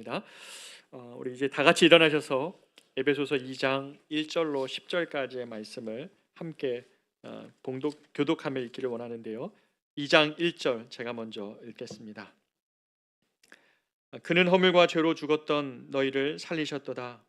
하겠습니다. 우리 이제 다 같이 일어나셔서 에베소서 2장 1절로 10절까지의 말씀을 함께 교독하며 읽기를 원하는데요. 2장 1절 제가 먼저 읽겠습니다. 그는 허물과 죄로 죽었던 너희를 살리셨도다.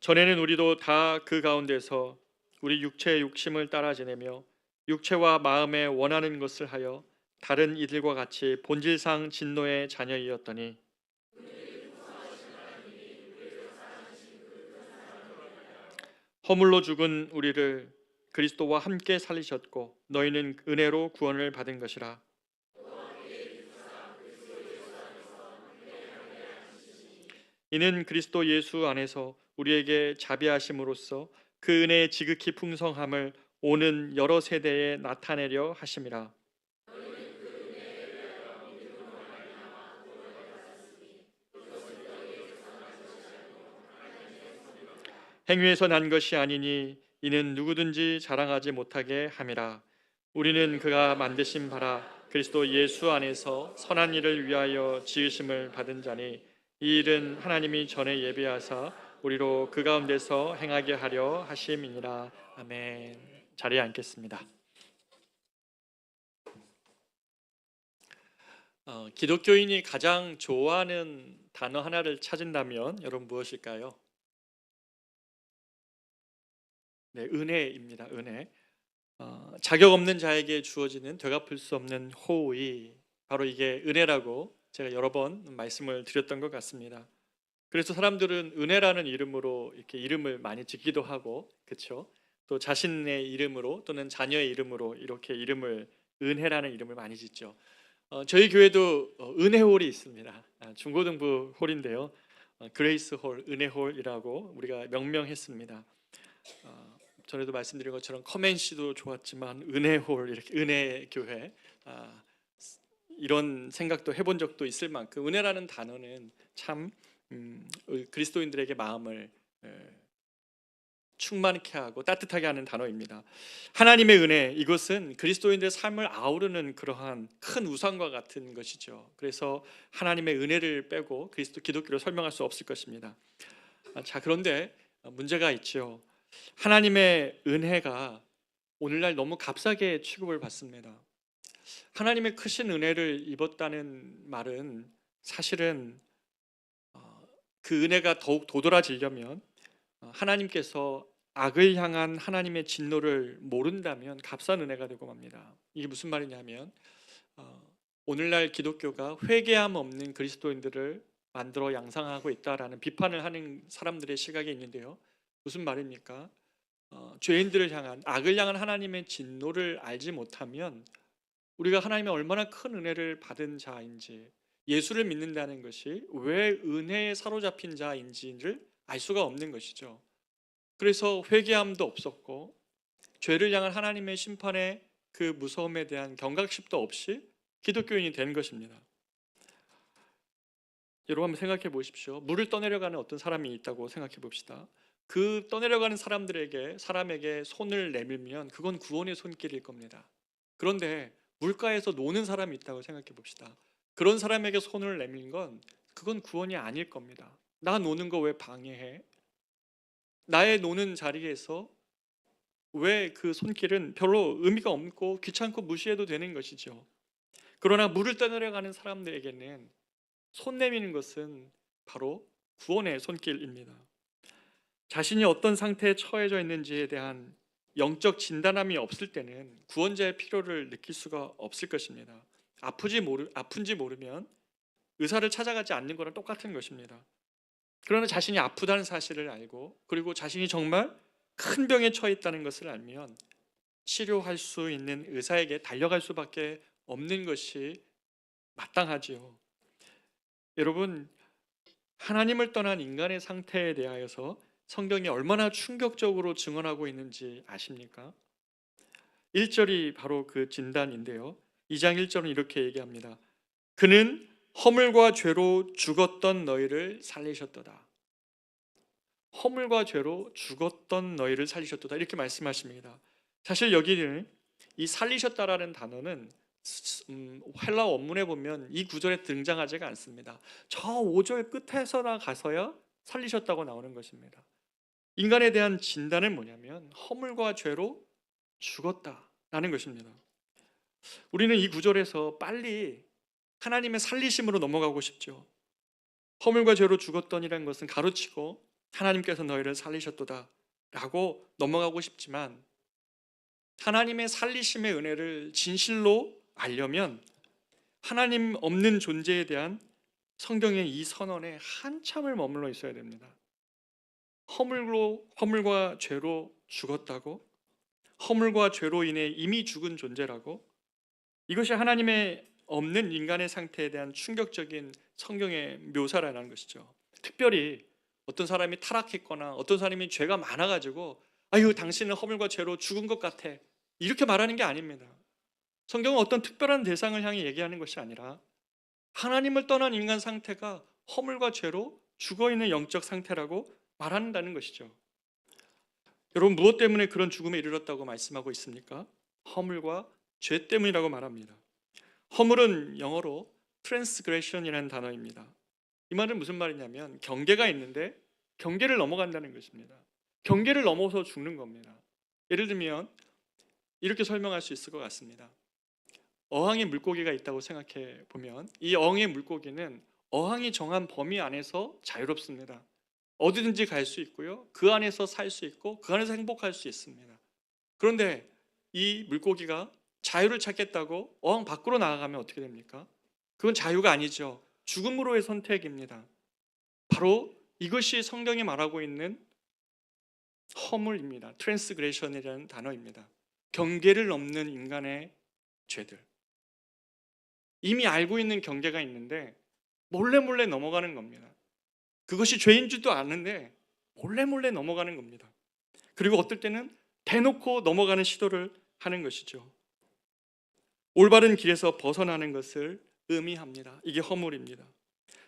전에는 우리도 다 그 가운데서 우리 육체의 욕심을 따라 지내며 육체와 마음에 원하는 것을 하여 다른 이들과 같이 본질상 진노의 자녀이었더니 허물로 죽은 우리를 그리스도와 함께 살리셨고 너희는 은혜로 구원을 받은 것이라. 이는 그리스도 예수 안에서 우리에게 자비하심으로써 그 은혜의 지극히 풍성함을 오는 여러 세대에 나타내려 하심이라. 행위에서 난 것이 아니니 이는 누구든지 자랑하지 못하게 함이라. 우리는 그가 만드신 바라 그리스도 예수 안에서 선한 일을 위하여 지으심을 받은 자니 이 일은 하나님이 전에 예비하사 우리로 그 가운데서 행하게 하려 하심이니라. 아멘. 자리에 앉겠습니다. 기독교인이 가장 좋아하는 단어 하나를 찾은다면 여러분 무엇일까요? 네, 은혜입니다. 은혜. 자격 없는 자에게 주어지는 되갚을 수 없는 호의, 바로 이게 은혜라고 제가 여러 번 말씀을 드렸던 것 같습니다. 그래서 사람들은 은혜라는 이름으로 이렇게 이름을 많이 짓기도 하고, 그렇죠? 또 자신의 이름으로 또는 자녀의 이름으로 이렇게 은혜라는 이름을 많이 짓죠. 저희 교회도 은혜홀이 있습니다. 중고등부 홀인데요. 그레이스 홀, 은혜홀이라고 우리가 명명했습니다. 전에도 말씀드린 것처럼 커맨시도 좋았지만 은혜홀, 이렇게 은혜 교회, 이런 생각도 해본 적도 있을 만큼 은혜라는 단어는 참 그리스도인들에게 마음을 충만케 하고 따뜻하게 하는 단어입니다. 하나님의 은혜, 이것은 그리스도인들의 삶을 아우르는 그러한 큰 우상과 같은 것이죠. 그래서 하나님의 은혜를 빼고 기독교로 설명할 수 없을 것입니다. 자, 그런데 문제가 있죠. 하나님의 은혜가 오늘날 너무 값싸게 취급을 받습니다. 하나님의 크신 은혜를 입었다는 말은 사실은 그 은혜가 더욱 도드라지려면 하나님께서 악을 향한 하나님의 진노를 모른다면 값싼 은혜가 되고 맙니다. 이게 무슨 말이냐면 오늘날 기독교가 회개함 없는 그리스도인들을 만들어 양상하고 있다라는 비판을 하는 사람들의 시각이 있는데요. 무슨 말입니까? 죄인들을 향한, 악을 향한 하나님의 진노를 알지 못하면 우리가 하나님의 얼마나 큰 은혜를 받은 자인지, 예수를 믿는다는 것이 왜 은혜에 사로잡힌 자인지를 알 수가 없는 것이죠. 그래서 회개함도 없었고 죄를 향한 하나님의 심판의 그 무서움에 대한 경각심도 없이 기독교인이 된 것입니다. 여러분 한번 생각해 보십시오. 물을 떠내려가는 어떤 사람이 있다고 생각해 봅시다. 그 떠내려가는 사람에게 손을 내밀면 그건 구원의 손길일 겁니다. 그런데 물가에서 노는 사람이 있다고 생각해 봅시다. 그런 사람에게 손을 내밀는 건 그건 구원이 아닐 겁니다. 나 노는 거 왜 방해해? 나의 노는 자리에서 왜 그 손길은 별로 의미가 없고 귀찮고 무시해도 되는 것이죠. 그러나 물을 떠내려가는 사람들에게는 손 내미는 것은 바로 구원의 손길입니다. 자신이 어떤 상태에 처해져 있는지에 대한 영적 진단함이 없을 때는 구원자의 필요를 느낄 수가 없을 것입니다. 아픈지 모르면 의사를 찾아가지 않는 거랑 똑같은 것입니다. 그러나 자신이 아프다는 사실을 알고, 그리고 자신이 정말 큰 병에 처해 있다는 것을 알면 치료할 수 있는 의사에게 달려갈 수밖에 없는 것이 마땅하지요. 여러분, 하나님을 떠난 인간의 상태에 대하여서 성경이 얼마나 충격적으로 증언하고 있는지 아십니까? 1절이 바로 그 진단인데요. 2장 1절은 이렇게 얘기합니다. 그는 허물과 죄로 죽었던 너희를 살리셨도다. 허물과 죄로 죽었던 너희를 살리셨도다 이렇게 말씀하십니다. 사실 여기는 이 살리셨다라는 단어는 헬라 원문에 보면 이 구절에 등장하지가 않습니다. 저 5절 끝에서나 가서야 살리셨다고 나오는 것입니다. 인간에 대한 진단은 뭐냐면 허물과 죄로 죽었다라는 것입니다. 우리는 이 구절에서 빨리 하나님의 살리심으로 넘어가고 싶죠. 허물과 죄로 죽었더니라는 것은 가로치고 하나님께서 너희를 살리셨도다 라고 넘어가고 싶지만, 하나님의 살리심의 은혜를 진실로 알려면 하나님 없는 존재에 대한 성경의 이 선언에 한참을 머물러 있어야 됩니다. 허물과 죄로 죽었다고, 허물과 죄로 인해 이미 죽은 존재라고, 이것이 하나님의 없는 인간의 상태에 대한 충격적인 성경의 묘사라는 것이죠. 특별히 어떤 사람이 타락했거나 어떤 사람이 죄가 많아가지고 아유 당신은 허물과 죄로 죽은 것 같아 이렇게 말하는 게 아닙니다. 성경은 어떤 특별한 대상을 향해 얘기하는 것이 아니라 하나님을 떠난 인간 상태가 허물과 죄로 죽어있는 영적 상태라고 말한다는 것이죠. 여러분, 무엇 때문에 그런 죽음에 이르렀다고 말씀하고 있습니까? 허물과 죄 때문이라고 말합니다. 허물은 영어로 transgression이라는 단어입니다. 이 말은 무슨 말이냐면 경계가 있는데 경계를 넘어간다는 것입니다. 경계를 넘어서 죽는 겁니다. 예를 들면 이렇게 설명할 수 있을 것 같습니다. 어항에 물고기가 있다고 생각해 보면 이 어항의 물고기는 어항이 정한 범위 안에서 자유롭습니다. 어디든지 갈 수 있고요, 그 안에서 살 수 있고 그 안에서 행복할 수 있습니다. 그런데 이 물고기가 자유를 찾겠다고 어항 밖으로 나아가면 어떻게 됩니까? 그건 자유가 아니죠. 죽음으로의 선택입니다. 바로 이것이 성경이 말하고 있는 허물입니다. 트랜스그레션이라는 단어입니다. 경계를 넘는 인간의 죄들. 이미 알고 있는 경계가 있는데 몰래 넘어가는 겁니다. 그것이 죄인 줄도 아는데 몰래 넘어가는 겁니다. 그리고 어떨 때는 대놓고 넘어가는 시도를 하는 것이죠. 올바른 길에서 벗어나는 것을 의미합니다. 이게 허물입니다.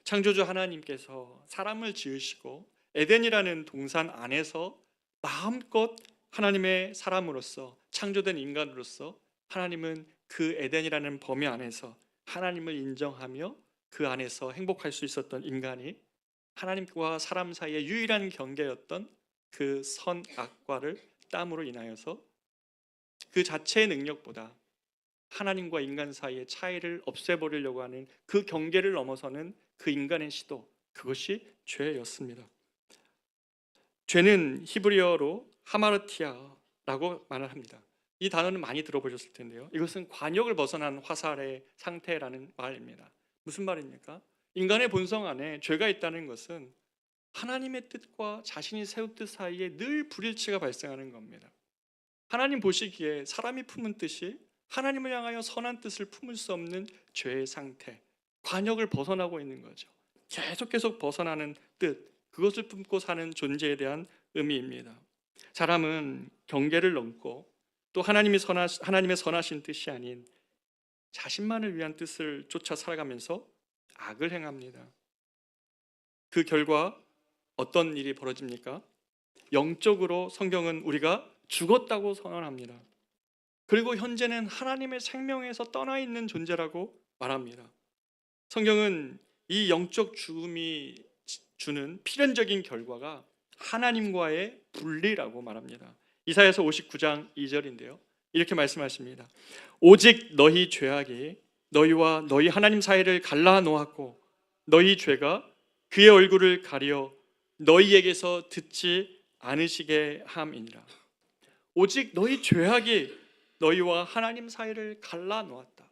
창조주 하나님께서 사람을 지으시고 에덴이라는 동산 안에서 마음껏 하나님의 사람으로서 창조된 인간으로서 하나님은 그 에덴이라는 범위 안에서 하나님을 인정하며 그 안에서 행복할 수 있었던 인간이 하나님과 사람 사이의 유일한 경계였던 그 선악과를 땀으로 인하여서 그 자체의 능력보다 하나님과 인간 사이의 차이를 없애버리려고 하는 그 경계를 넘어서는 그 인간의 시도, 그것이 죄였습니다. 죄는 히브리어로 하마르티아라고 말을 합니다. 이 단어는 많이 들어보셨을 텐데요, 이것은 관역을 벗어난 화살의 상태라는 말입니다. 무슨 말입니까? 인간의 본성 안에 죄가 있다는 것은 하나님의 뜻과 자신이 세운 뜻 사이에 늘 불일치가 발생하는 겁니다. 하나님 보시기에 사람이 품은 뜻이 하나님을 향하여 선한 뜻을 품을 수 없는 죄의 상태, 관역을 벗어나고 있는 거죠. 계속 벗어나는 뜻, 그것을 품고 사는 존재에 대한 의미입니다. 사람은 경계를 넘고 또 하나님의 선하신 뜻이 아닌 자신만을 위한 뜻을 쫓아 살아가면서 악을 행합니다. 그 결과 어떤 일이 벌어집니까? 영적으로 성경은 우리가 죽었다고 선언합니다. 그리고 현재는 하나님의 생명에서 떠나 있는 존재라고 말합니다. 성경은 이 영적 죽음이 주는 필연적인 결과가 하나님과의 분리라고 말합니다. 이사야서 59장 2절인데요. 이렇게 말씀하십니다. 오직 너희 죄악이 너희와 너희 하나님 사이를 갈라 놓았고 너희 죄가 그의 얼굴을 가려 너희에게서 듣지 않으시게 함이니라. 오직 너희 죄악이 너희와 하나님 사이를 갈라 놓았다.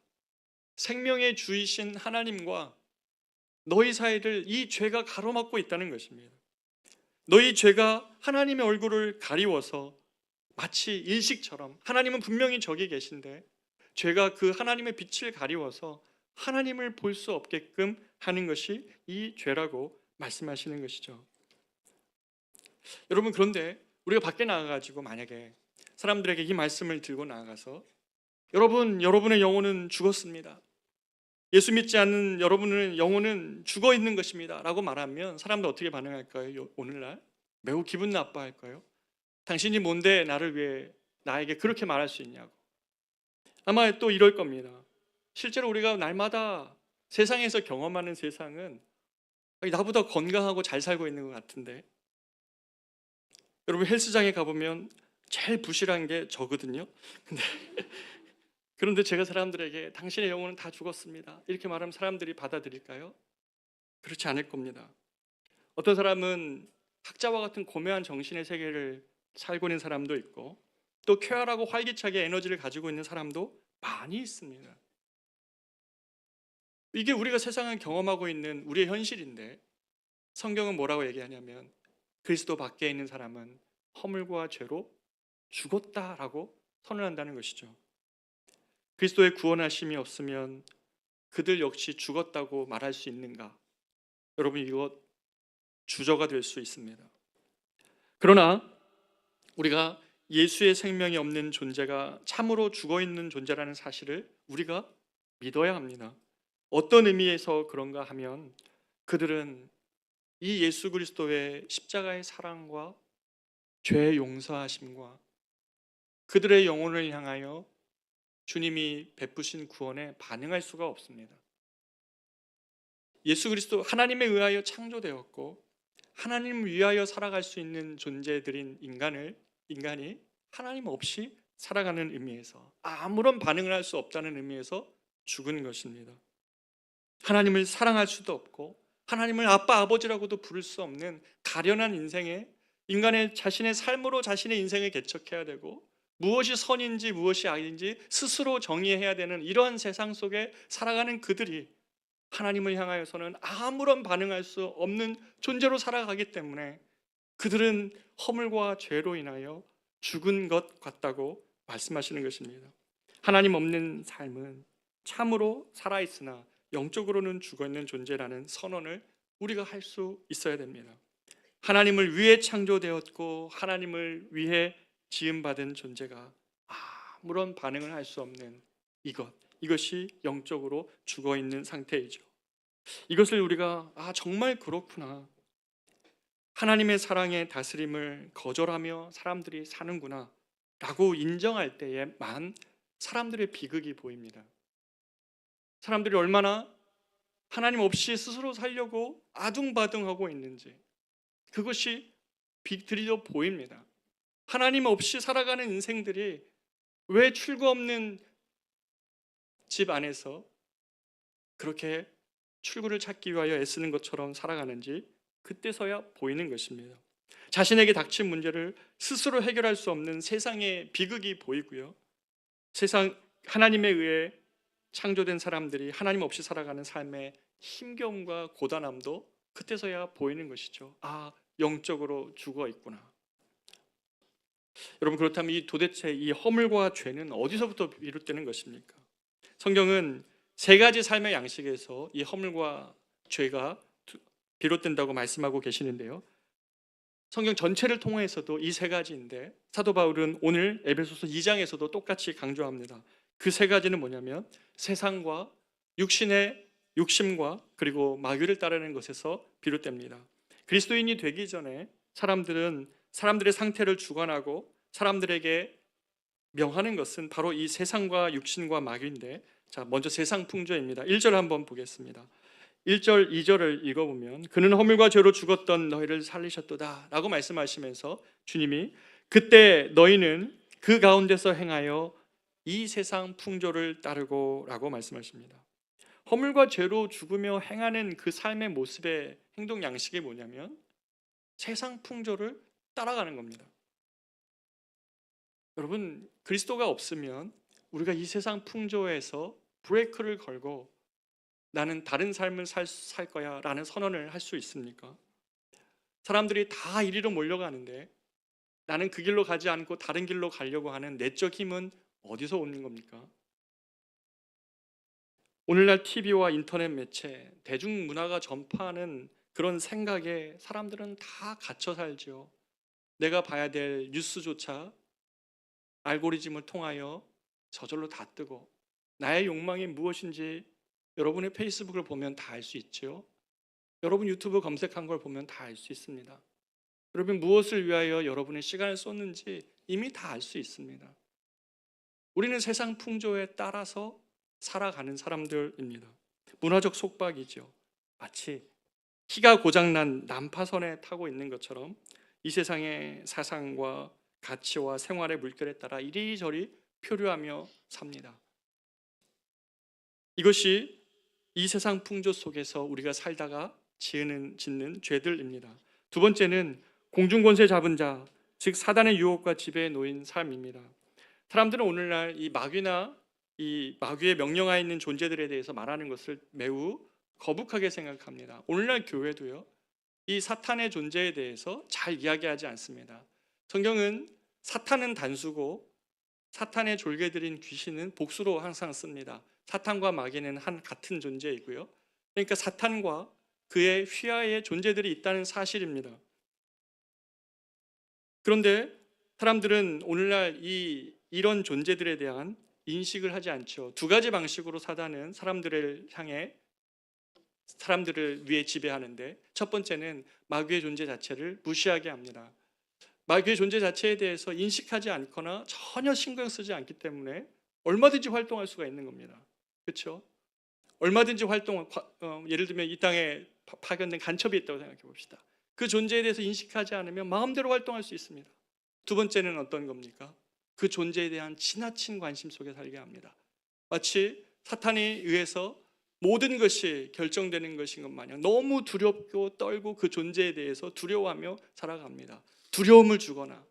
생명의 주이신 하나님과 너희 사이를 이 죄가 가로막고 있다는 것입니다. 너희 죄가 하나님의 얼굴을 가리워서 마치 일식처럼, 하나님은 분명히 저기 계신데 죄가 그 하나님의 빛을 가리워서 하나님을 볼 수 없게끔 하는 것이 이 죄라고 말씀하시는 것이죠. 여러분, 그런데 우리가 밖에 나가가지고 만약에 사람들에게 이 말씀을 들고 나가서 여러분의 영혼은 죽었습니다, 예수 믿지 않는 여러분의 영혼은 죽어 있는 것입니다 라고 말하면 사람들 어떻게 반응할까요? 오늘날 매우 기분 나빠할까요? 당신이 뭔데 나를 위해 나에게 그렇게 말할 수 있냐고. 아마 또 이럴 겁니다. 실제로 우리가 날마다 세상에서 경험하는 세상은 나보다 건강하고 잘 살고 있는 것 같은데, 여러분 헬스장에 가보면 제일 부실한 게 저거든요. 근데 그런데 제가 사람들에게 당신의 영혼은 다 죽었습니다 이렇게 말하면 사람들이 받아들일까요? 그렇지 않을 겁니다. 어떤 사람은 학자와 같은 고매한 정신의 세계를 살고 있는 사람도 있고, 또 쾌활하고 활기차게 에너지를 가지고 있는 사람도 많이 있습니다. 이게 우리가 세상을 경험하고 있는 우리의 현실인데, 성경은 뭐라고 얘기하냐면 그리스도 밖에 있는 사람은 허물과 죄로 죽었다라고 선언한다는 것이죠. 그리스도의 구원하심이 없으면 그들 역시 죽었다고 말할 수 있는가? 여러분, 이것 주저가 될 수 있습니다. 그러나 우리가 예수의 생명이 없는 존재가 참으로 죽어 있는 존재라는 사실을 우리가 믿어야 합니다. 어떤 의미에서 그런가 하면, 그들은 이 예수 그리스도의 십자가의 사랑과 죄의 용서하심과 그들의 영혼을 향하여 주님이 베푸신 구원에 반응할 수가 없습니다. 예수 그리스도 하나님에 의하여 창조되었고 하나님을 위하여 살아갈 수 있는 존재들인 인간이 하나님 없이 살아가는 의미에서, 아무런 반응을 할 수 없다는 의미에서 죽은 것입니다. 하나님을 사랑할 수도 없고 하나님을 아빠 아버지라고도 부를 수 없는 가련한 인생에 인간의 자신의 삶으로 자신의 인생을 개척해야 되고, 무엇이 선인지 무엇이 악인지 스스로 정의해야 되는 이러한 세상 속에 살아가는 그들이 하나님을 향하여서는 아무런 반응할 수 없는 존재로 살아가기 때문에 그들은 허물과 죄로 인하여 죽은 것 같다고 말씀하시는 것입니다. 하나님 없는 삶은 참으로 살아있으나 영적으로는 죽어있는 존재라는 선언을 우리가 할 수 있어야 됩니다. 하나님을 위해 창조되었고 하나님을 위해 지음받은 존재가 아무런 반응을 할 수 없는 이것이 영적으로 죽어있는 상태이죠. 이것을 우리가 정말 그렇구나, 하나님의 사랑의 다스림을 거절하며 사람들이 사는구나 라고 인정할 때에만 사람들의 비극이 보입니다. 사람들이 얼마나 하나님 없이 스스로 살려고 아둥바둥하고 있는지 그것이 드디어 보입니다. 하나님 없이 살아가는 인생들이 왜 출구 없는 집 안에서 그렇게 출구를 찾기 위하여 애쓰는 것처럼 살아가는지 그때서야 보이는 것입니다. 자신에게 닥친 문제를 스스로 해결할 수 없는 세상의 비극이 보이고요, 하나님에 의해 창조된 사람들이 하나님 없이 살아가는 삶의 힘겨움과 고단함도 그때서야 보이는 것이죠. 영적으로 죽어 있구나. 여러분, 그렇다면 도대체 이 허물과 죄는 어디서부터 비롯되는 것입니까? 성경은 세 가지 삶의 양식에서 이 허물과 죄가 비롯된다고 말씀하고 계시는데요, 성경 전체를 통해서도 이 세 가지인데 사도 바울은 오늘 에베소서 2장에서도 똑같이 강조합니다. 그 세 가지는 뭐냐면 세상과 육신의 욕심과 그리고 마귀를 따르는 것에서 비롯됩니다. 그리스도인이 되기 전에 사람들은 사람들의 상태를 주관하고 사람들에게 명하는 것은 바로 이 세상과 육신과 마귀인데, 먼저 세상 풍조입니다. 1절 한번 보겠습니다. 1절 2절을 읽어보면 그는 허물과 죄로 죽었던 너희를 살리셨도다 라고 말씀하시면서 주님이 그때 너희는 그 가운데서 행하여 이 세상 풍조를 따르고 라고 말씀하십니다. 허물과 죄로 죽으며 행하는 그 삶의 모습의 행동 양식이 뭐냐면 세상 풍조를 따라가는 겁니다. 여러분, 그리스도가 없으면 우리가 이 세상 풍조에서 브레이크를 걸고 나는 다른 삶을 살 거야 라는 선언을 할 수 있습니까? 사람들이 다 이리로 몰려가는데 나는 그 길로 가지 않고 다른 길로 가려고 하는 내적 힘은 어디서 오는 겁니까? 오늘날 TV와 인터넷 매체, 대중문화가 전파하는 그런 생각에 사람들은 다 갇혀 살죠. 내가 봐야 될 뉴스조차 알고리즘을 통하여 저절로 다 뜨고, 나의 욕망이 무엇인지 여러분의 페이스북을 보면 다 알 수 있죠. 여러분 유튜브 검색한 걸 보면 다 알 수 있습니다. 여러분 무엇을 위하여 여러분의 시간을 쏟는지 이미 다 알 수 있습니다. 우리는 세상 풍조에 따라서 살아가는 사람들입니다. 문화적 속박이죠. 마치 키가 고장난 난파선에 타고 있는 것처럼 이 세상의 사상과 가치와 생활의 물결에 따라 이리저리 표류하며 삽니다. 이것이 이 세상 풍조 속에서 우리가 살다가 짓는 죄들입니다. 두 번째는 공중권세 잡은 자, 즉 사단의 유혹과 지배에 놓인 삶입니다. 사람들은 오늘날 이 마귀나 이 마귀의 명령하에 있는 존재들에 대해서 말하는 것을 매우 거북하게 생각합니다. 오늘날 교회도요, 이 사탄의 존재에 대해서 잘 이야기하지 않습니다. 성경은 사탄은 단수고 사탄의 졸개들인 귀신은 복수로 항상 씁니다. 사탄과 마귀는 한 같은 존재이고요. 그러니까 사탄과 그의 휘하의 존재들이 있다는 사실입니다. 그런데 사람들은 오늘날 이런 존재들에 대한 인식을 하지 않죠. 두 가지 방식으로 사단은 사람들을 위해 지배하는데, 첫 번째는 마귀의 존재 자체를 무시하게 합니다. 마귀의 존재 자체에 대해서 인식하지 않거나 전혀 신경 쓰지 않기 때문에 얼마든지 활동할 수가 있는 겁니다. 그렇죠? 얼마든지 예를 들면 이 땅에 파견된 간첩이 있다고 생각해 봅시다. 그 존재에 대해서 인식하지 않으면 마음대로 활동할 수 있습니다. 두 번째는 어떤 겁니까? 그 존재에 대한 지나친 관심 속에 살게 합니다. 마치 사탄에 의해서 모든 것이 결정되는 것인 것 마냥 너무 두렵고 떨고 그 존재에 대해서 두려워하며 살아갑니다. 두려움을 주거나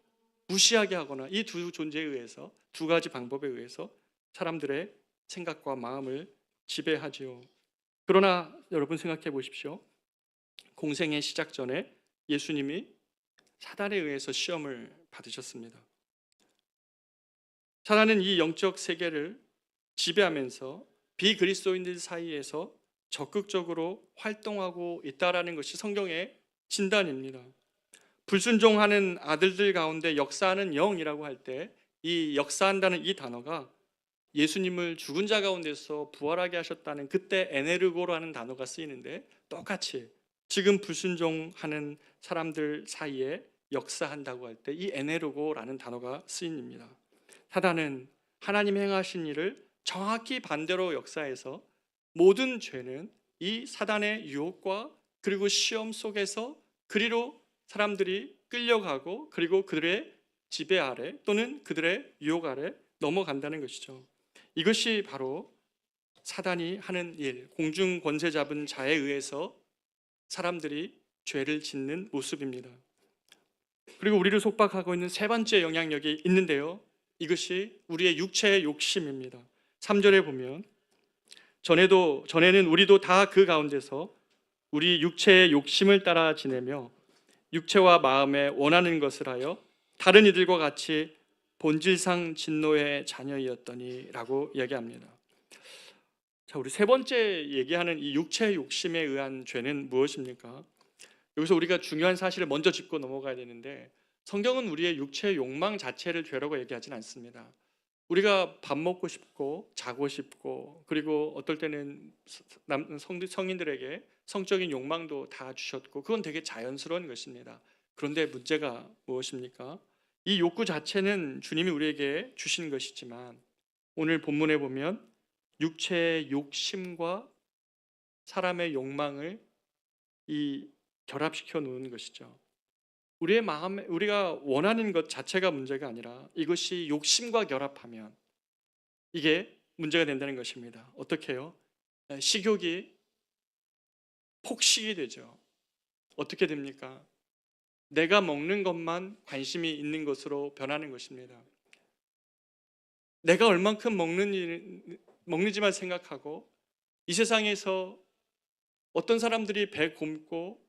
무시하게 하거나 이 두 존재에 의해서, 두 가지 방법에 의해서 사람들의 생각과 마음을 지배하지요. 그러나 여러분 생각해 보십시오. 공생의 시작 전에 예수님이 사단에 의해서 시험을 받으셨습니다. 사단은 이 영적 세계를 지배하면서 비그리스도인들 사이에서 적극적으로 활동하고 있다라는 것이 성경의 진단입니다. 불순종하는 아들들 가운데 역사하는 영이라고 할 때 이 역사한다는 이 단어가 예수님을 죽은 자 가운데서 부활하게 하셨다는 그때 에네르고라는 단어가 쓰이는데, 똑같이 지금 불순종하는 사람들 사이에 역사한다고 할 때 이 에네르고라는 단어가 쓰입니다. 사단은 하나님 행하신 일을 정확히 반대로 역사해서 모든 죄는 이 사단의 유혹과 그리고 시험 속에서 그리로 사람들이 끌려가고 그리고 그들의 지배 아래 또는 그들의 유혹 아래 넘어간다는 것이죠. 이것이 바로 사단이 하는 일, 공중 권세 잡은 자에 의해서 사람들이 죄를 짓는 모습입니다. 그리고 우리를 속박하고 있는 세 번째 영향력이 있는데요, 이것이 우리의 육체의 욕심입니다. 3절에 보면 전에는 우리도 다 그 가운데서 우리 육체의 욕심을 따라 지내며 육체와 마음에 원하는 것을 하여 다른 이들과 같이 본질상 진노의 자녀이었더니 라고 이야기합니다. 자, 우리 세 번째 얘기하는 이 육체의 욕심에 의한 죄는 무엇입니까? 여기서 우리가 중요한 사실을 먼저 짚고 넘어가야 되는데, 성경은 우리의 육체의 욕망 자체를 죄라고 얘기하진 않습니다. 우리가 밥 먹고 싶고 자고 싶고 그리고 어떨 때는 성인들에게 성적인 욕망도 다 주셨고 그건 되게 자연스러운 것입니다. 그런데 문제가 무엇입니까? 이 욕구 자체는 주님이 우리에게 주신 것이지만 오늘 본문에 보면 육체의 욕심과 사람의 욕망을 결합시켜 놓은 것이죠. 우리의 마음에 우리가 원하는 것 자체가 문제가 아니라 이것이 욕심과 결합하면 이게 문제가 된다는 것입니다. 어떻게 해요? 식욕이 폭식이 되죠. 어떻게 됩니까? 내가 먹는 것만 관심이 있는 것으로 변하는 것입니다. 내가 얼만큼 먹는지만 생각하고 이 세상에서 어떤 사람들이 배 굶고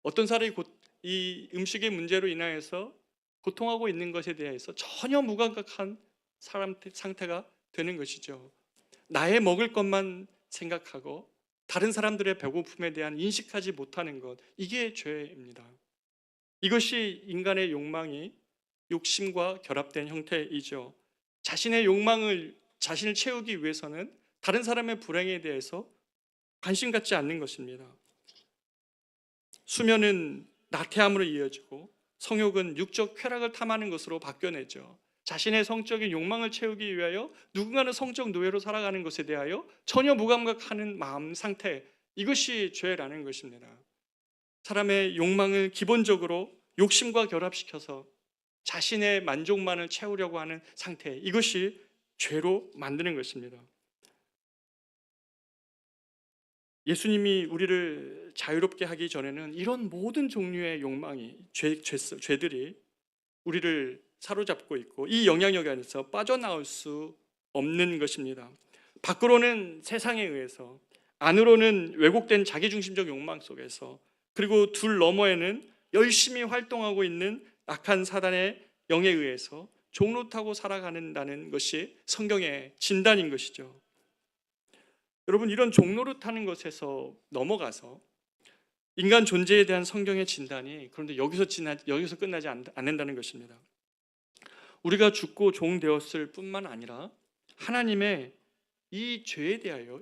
어떤 사람이 이 음식의 문제로 인하여서 고통하고 있는 것에 대해서 전혀 무감각한 사람 상태가 되는 것이죠. 나의 먹을 것만 생각하고 다른 사람들의 배고픔에 대한 인식하지 못하는 것, 이게 죄입니다. 이것이 인간의 욕심과 결합된 형태이죠. 자신을 채우기 위해서는 다른 사람의 불행에 대해서 관심 갖지 않는 것입니다. 수면은 나태함으로 이어지고 성욕은 육적 쾌락을 탐하는 것으로 바뀌어내죠. 자신의 성적인 욕망을 채우기 위하여 누군가는 성적 노예로 살아가는 것에 대하여 전혀 무감각하는 마음 상태, 이것이 죄라는 것입니다. 사람의 욕망을 기본적으로 욕심과 결합시켜서 자신의 만족만을 채우려고 하는 상태, 이것이 죄로 만드는 것입니다. 예수님이 우리를 자유롭게 하기 전에는 이런 모든 종류의 욕망이 죄들이 우리를 사로잡고 있고 이 영향력 안에서 빠져나올 수 없는 것입니다. 밖으로는 세상에 의해서, 안으로는 왜곡된 자기중심적 욕망 속에서, 그리고 둘 너머에는 열심히 활동하고 있는 악한 사단의 영에 의해서 종로 타고 살아가는다는 것이 성경의 진단인 것이죠. 여러분, 이런 종로를 타는 것에서 넘어가서 인간 존재에 대한 성경의 진단이 그런데 여기서 끝나지 않는다는 것입니다. 우리가 죽고 종 되었을 뿐만 아니라 하나님의 이 죄에 대하여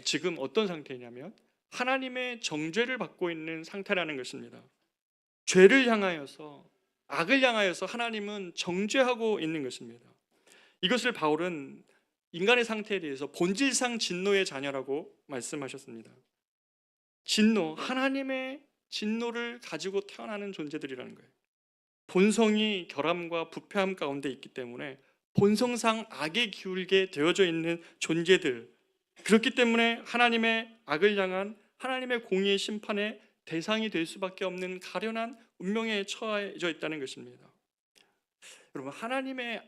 지금 어떤 상태냐면 하나님의 정죄를 받고 있는 상태라는 것입니다. 죄를 향하여서, 악을 향하여서 하나님은 정죄하고 있는 것입니다. 이것을 바울은 인간의 상태에 대해서 본질상 진노의 자녀라고 말씀하셨습니다. 진노, 하나님의 진노를 가지고 태어나는 존재들이라는 거예요. 본성이 결함과 부패함 가운데 있기 때문에 본성상 악에 기울게 되어져 있는 존재들, 그렇기 때문에 하나님의 악을 향한 하나님의 공의의 심판의 대상이 될 수밖에 없는 가련한 운명에 처해져 있다는 것입니다. 여러분, 하나님의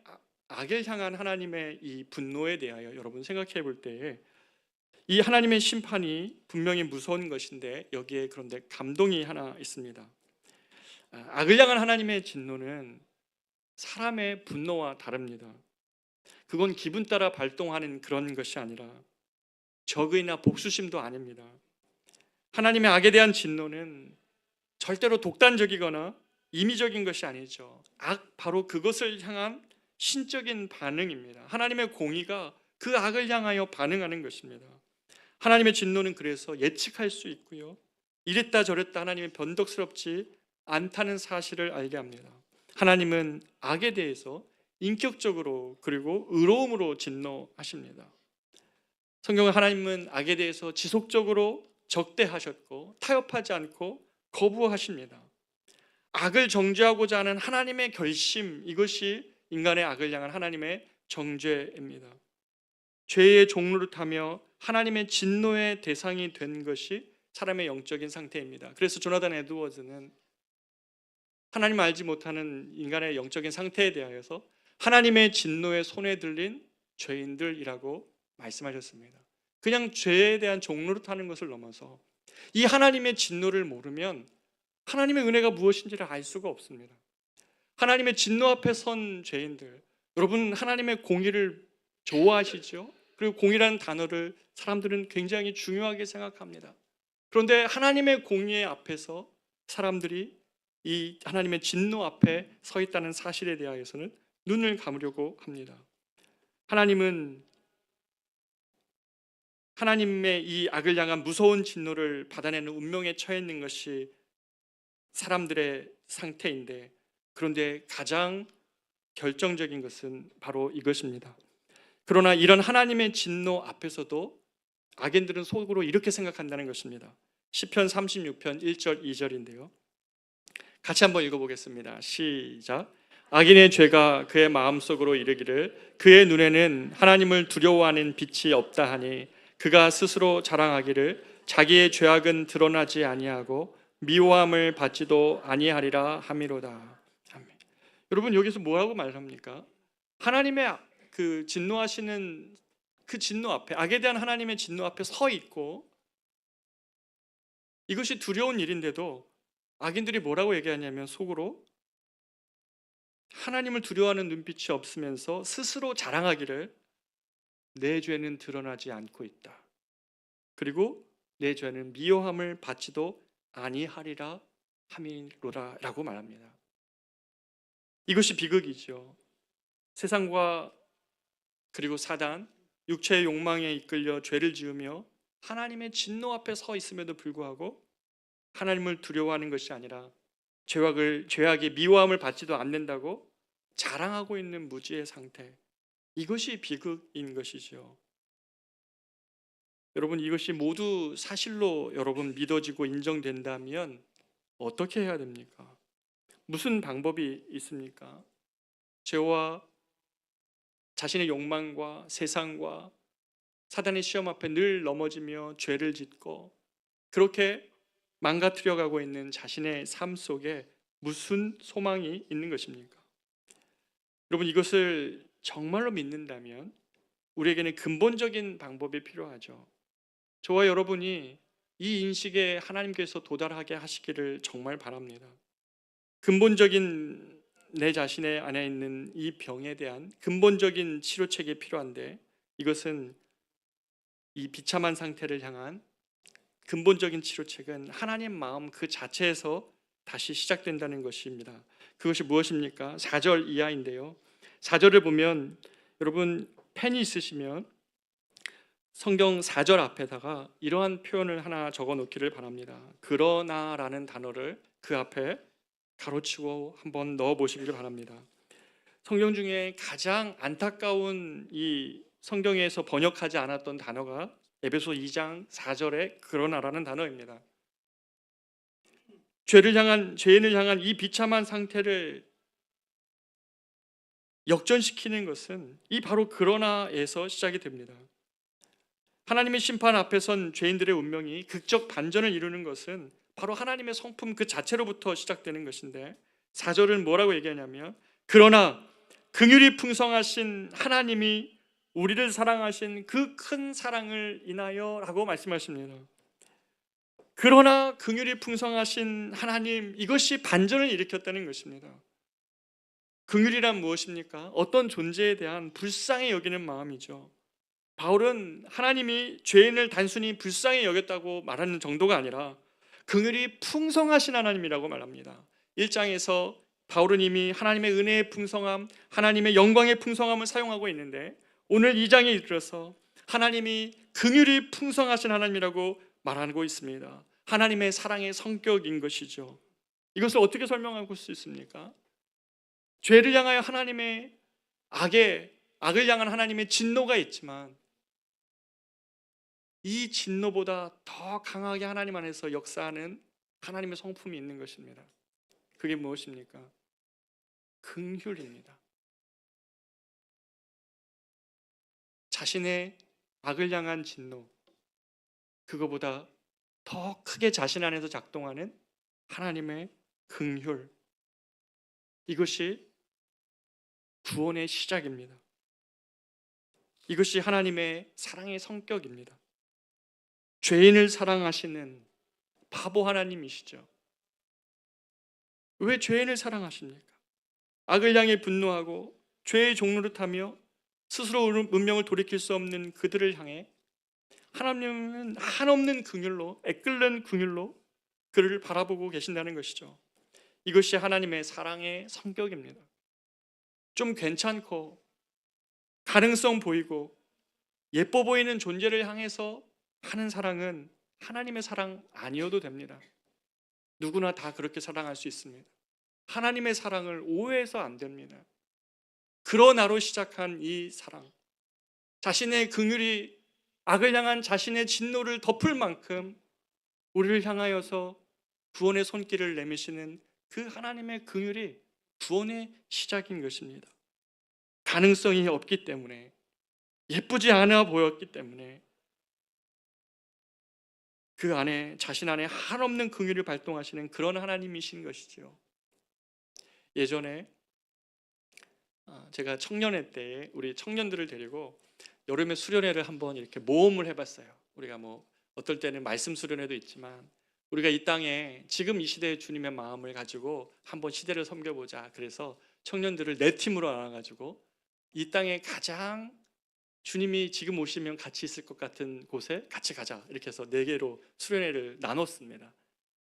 악을 향한 하나님의 이 분노에 대하여 여러분 생각해 볼 때에 이 하나님의 심판이 분명히 무서운 것인데 여기에 그런데 감동이 하나 있습니다. 악을 향한 하나님의 진노는 사람의 분노와 다릅니다. 그건 기분 따라 발동하는 그런 것이 아니라 적의나 복수심도 아닙니다. 하나님의 악에 대한 진노는 절대로 독단적이거나 임의적인 것이 아니죠. 바로 그것을 향한 신적인 반응입니다. 하나님의 공의가 그 악을 향하여 반응하는 것입니다. 하나님의 진노는 그래서 예측할 수 있고요, 이랬다 저랬다 하나님이 변덕스럽지 않다는 사실을 알게 합니다. 하나님은 악에 대해서 인격적으로 그리고 의로움으로 진노하십니다. 성경은 하나님은 악에 대해서 지속적으로 적대하셨고 타협하지 않고 거부하십니다. 악을 정죄하고자 하는 하나님의 결심, 이것이 인간의 악을 향한 하나님의 정죄입니다. 죄의 종로를 타며 하나님의 진노의 대상이 된 것이 사람의 영적인 상태입니다. 그래서 조나단 에드워즈는 하나님 알지 못하는 인간의 영적인 상태에 대하여서 하나님의 진노의 손에 들린 죄인들이라고 말씀하셨습니다. 그냥 죄에 대한 종로를 타는 것을 넘어서 이 하나님의 진노를 모르면 하나님의 은혜가 무엇인지를 알 수가 없습니다. 하나님의 진노 앞에 선 죄인들, 여러분 하나님의 공의를 좋아하시죠? 그리고 공의라는 단어를 사람들은 굉장히 중요하게 생각합니다. 그런데 하나님의 공의 앞에서 사람들이 이 하나님의 진노 앞에 서 있다는 사실에 대하여서는 눈을 감으려고 합니다. 하나님은 하나님의 이 악을 향한 무서운 진노를 받아내는 운명에 처해 있는 것이 사람들의 상태인데, 그런데 가장 결정적인 것은 바로 이것입니다. 그러나 이런 하나님의 진노 앞에서도 악인들은 속으로 이렇게 생각한다는 것입니다. 시편 36편 1절 2절인데요. 같이 한번 읽어보겠습니다. 시작. 악인의 죄가 그의 마음속으로 이르기를 그의 눈에는 하나님을 두려워하는 빛이 없다 하니 그가 스스로 자랑하기를 자기의 죄악은 드러나지 아니하고 미워함을 받지도 아니하리라 함이로다. 아멘. 여러분, 여기서 뭐라고 말합니까? 하나님의 그 진노하시는 그 진노 앞에, 악에 대한 하나님의 진노 앞에 서 있고 이것이 두려운 일인데도 악인들이 뭐라고 얘기하냐면 속으로 하나님을 두려워하는 눈빛이 없으면서 스스로 자랑하기를 내 죄는 드러나지 않고 있다. 그리고 내 죄는 미워함을 받지도 아니하리라 함이로다 라고 말합니다. 이것이 비극이죠. 세상과 그리고 사단, 육체의 욕망에 이끌려 죄를 지으며 하나님의 진노 앞에 서 있음에도 불구하고 하나님을 두려워하는 것이 아니라 죄악의 미워함을 받지도 않는다고 자랑하고 있는 무지의 상태, 이것이 비극인 것이죠. 여러분, 이것이 모두 사실로 여러분 믿어지고 인정된다면 어떻게 해야 됩니까? 무슨 방법이 있습니까? 죄와 자신의 욕망과 세상과 사단의 시험 앞에 늘 넘어지며 죄를 짓고 그렇게 망가뜨려 가고 있는 자신의 삶 속에 무슨 소망이 있는 것입니까? 여러분, 이것을 정말로 믿는다면 우리에게는 근본적인 방법이 필요하죠. 저와 여러분이 이 인식에 하나님께서 도달하게 하시기를 정말 바랍니다. 근본적인 내 자신의 안에 있는 이 병에 대한 근본적인 치료책이 필요한데, 이것은 이 비참한 상태를 향한 근본적인 치료책은 하나님 마음 그 자체에서 다시 시작된다는 것입니다. 그것이 무엇입니까? 4절 이하인데요. 4절을 보면 여러분 펜이 있으시면 성경 4절 앞에다가 이러한 표현을 하나 적어 놓기를 바랍니다. 그러나라는 단어를 그 앞에 가로치고 한번 넣어 보시기를 바랍니다. 성경 중에 가장 안타까운 이 성경에서 번역하지 않았던 단어가 에베소 2장 4절의 그러나라는 단어입니다. 죄인을 향한 이 비참한 상태를 역전시키는 것은 이 바로 그러나에서 시작이 됩니다. 하나님의 심판 앞에 선 죄인들의 운명이 극적 반전을 이루는 것은 바로 하나님의 성품 그 자체로부터 시작되는 것인데, 4절은 뭐라고 얘기하냐면 그러나 긍휼이 풍성하신 하나님이 우리를 사랑하신 그 큰 사랑을 인하여 라고 말씀하십니다. 그러나 긍휼이 풍성하신 하나님, 이것이 반전을 일으켰다는 것입니다. 긍휼이란 무엇입니까? 어떤 존재에 대한 불쌍히 여기는 마음이죠. 바울은 하나님이 죄인을 단순히 불쌍히 여겼다고 말하는 정도가 아니라 긍휼이 풍성하신 하나님이라고 말합니다. 1장에서 바울은 이미 하나님의 은혜의 풍성함, 하나님의 영광의 풍성함을 사용하고 있는데, 오늘 2장에 이르러서 하나님이 긍휼이 풍성하신 하나님이라고 말하고 있습니다. 하나님의 사랑의 성격인 것이죠. 이것을 어떻게 설명할 수 있습니까? 죄를 향하여 하나님의 악을 향한 하나님의 진노가 있지만 이 진노보다 더 강하게 하나님 안에서 역사하는 하나님의 성품이 있는 것입니다. 그게 무엇입니까? 긍휼입니다. 자신의 악을 향한 진노, 그거보다 더 크게 자신 안에서 작동하는 하나님의 긍휼, 이것이 구원의 시작입니다. 이것이 하나님의 사랑의 성격입니다. 죄인을 사랑하시는 바보 하나님이시죠. 왜 죄인을 사랑하십니까? 악을 향해 분노하고 죄의 종로를 타며 스스로 문명을 돌이킬 수 없는 그들을 향해 하나님은 한없는 긍휼로, 애끓는 긍휼로 그를 바라보고 계신다는 것이죠. 이것이 하나님의 사랑의 성격입니다. 좀 괜찮고 가능성 보이고 예뻐 보이는 존재를 향해서 하는 사랑은 하나님의 사랑 아니어도 됩니다. 누구나 다 그렇게 사랑할 수 있습니다. 하나님의 사랑을 오해해서 안 됩니다. 그러나로 시작한 이 사랑, 자신의 긍휼이 악을 향한 자신의 진노를 덮을 만큼 우리를 향하여서 구원의 손길을 내미시는 그 하나님의 긍휼이 구원의 시작인 것입니다. 가능성이 없기 때문에, 예쁘지 않아 보였기 때문에 그 안에, 자신 안에 한없는 긍휼을 발동하시는 그런 하나님이신 것이죠. 예전에 제가 청년회 때 우리 청년들을 데리고 여름에 수련회를 한번 이렇게 모험을 해봤어요. 우리가 뭐 어떨 때는 말씀 수련회도 있지만 우리가 이 땅에 지금 이 시대의 주님의 마음을 가지고 한번 시대를 섬겨보자. 그래서 청년들을 4팀으로 나눠가지고 이 땅에 가장 주님이 지금 오시면 같이 있을 것 같은 곳에 같이 가자, 이렇게 해서 4개로 수련회를 나눴습니다.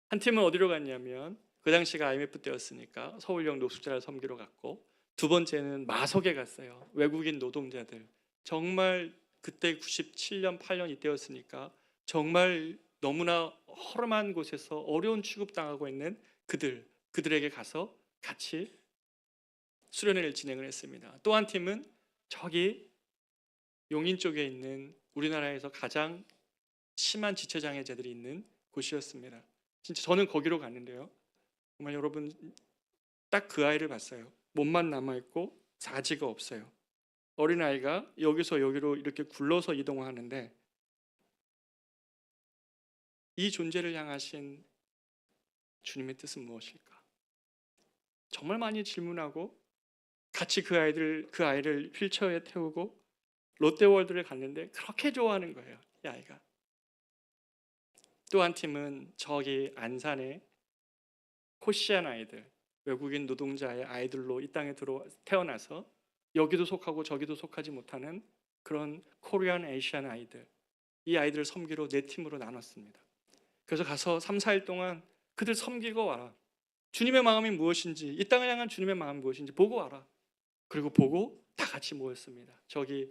한 팀은 어디로 갔냐면, 그 당시가 IMF 때였으니까 서울역 노숙자를 섬기러 갔고, 두 번째는 마석에 갔어요. 외국인 노동자들, 정말 그때 97년 8년 이때였으니까 정말 너무나 허름한 곳에서 어려운 취급당하고 있는 그들에게 가서 같이 수련회를 진행을 했습니다. 또 한 팀은 저기 용인 쪽에 있는 우리나라에서 가장 심한 지체장애자들이 있는 곳이었습니다. 진짜 저는 거기로 갔는데요. 정말 여러분 딱 그 아이를 봤어요. 몸만 남아있고 사지가 없어요. 어린아이가 여기서 여기로 이렇게 굴러서 이동하는데 이 존재를 향하신 주님의 뜻은 무엇일까? 정말 많이 질문하고 같이 그 아이를 휠체어에 태우고 롯데월드를 갔는데 그렇게 좋아하는 거예요, 이 아이가. 또 한 팀은 저기 안산에 코시안 아이들, 외국인 노동자의 아이들로 이 땅에 태어나서 여기도 속하고 저기도 속하지 못하는 그런 코리안 에이시안 아이들, 이 아이들을 섬기러 네 팀으로 나눴습니다. 그래서 가서 3, 4일 동안 그들 섬기고 와라. 주님의 마음이 무엇인지, 이 땅을 향한 주님의 마음이 무엇인지 보고 와라. 그리고 보고 다 같이 모였습니다. 저기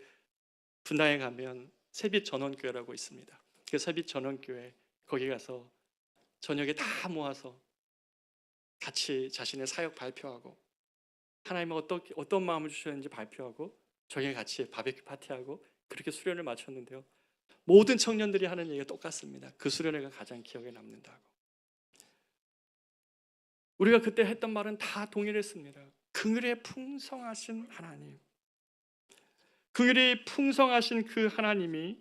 분당에 가면 새빛 전원교회라고 있습니다. 그 새빛 전원교회 거기 가서 저녁에 다 모아서 같이 자신의 사역 발표하고 하나님은 어떤 마음을 주셨는지 발표하고 저녁에 같이 바베큐 파티하고 그렇게 수련을 마쳤는데요. 모든 청년들이 하는 얘기가 똑같습니다. 그 수련회가 가장 기억에 남는다고. 우리가 그때 했던 말은 다 동일했습니다. 긍휼에 풍성하신 하나님, 긍휼이 풍성하신 그 하나님이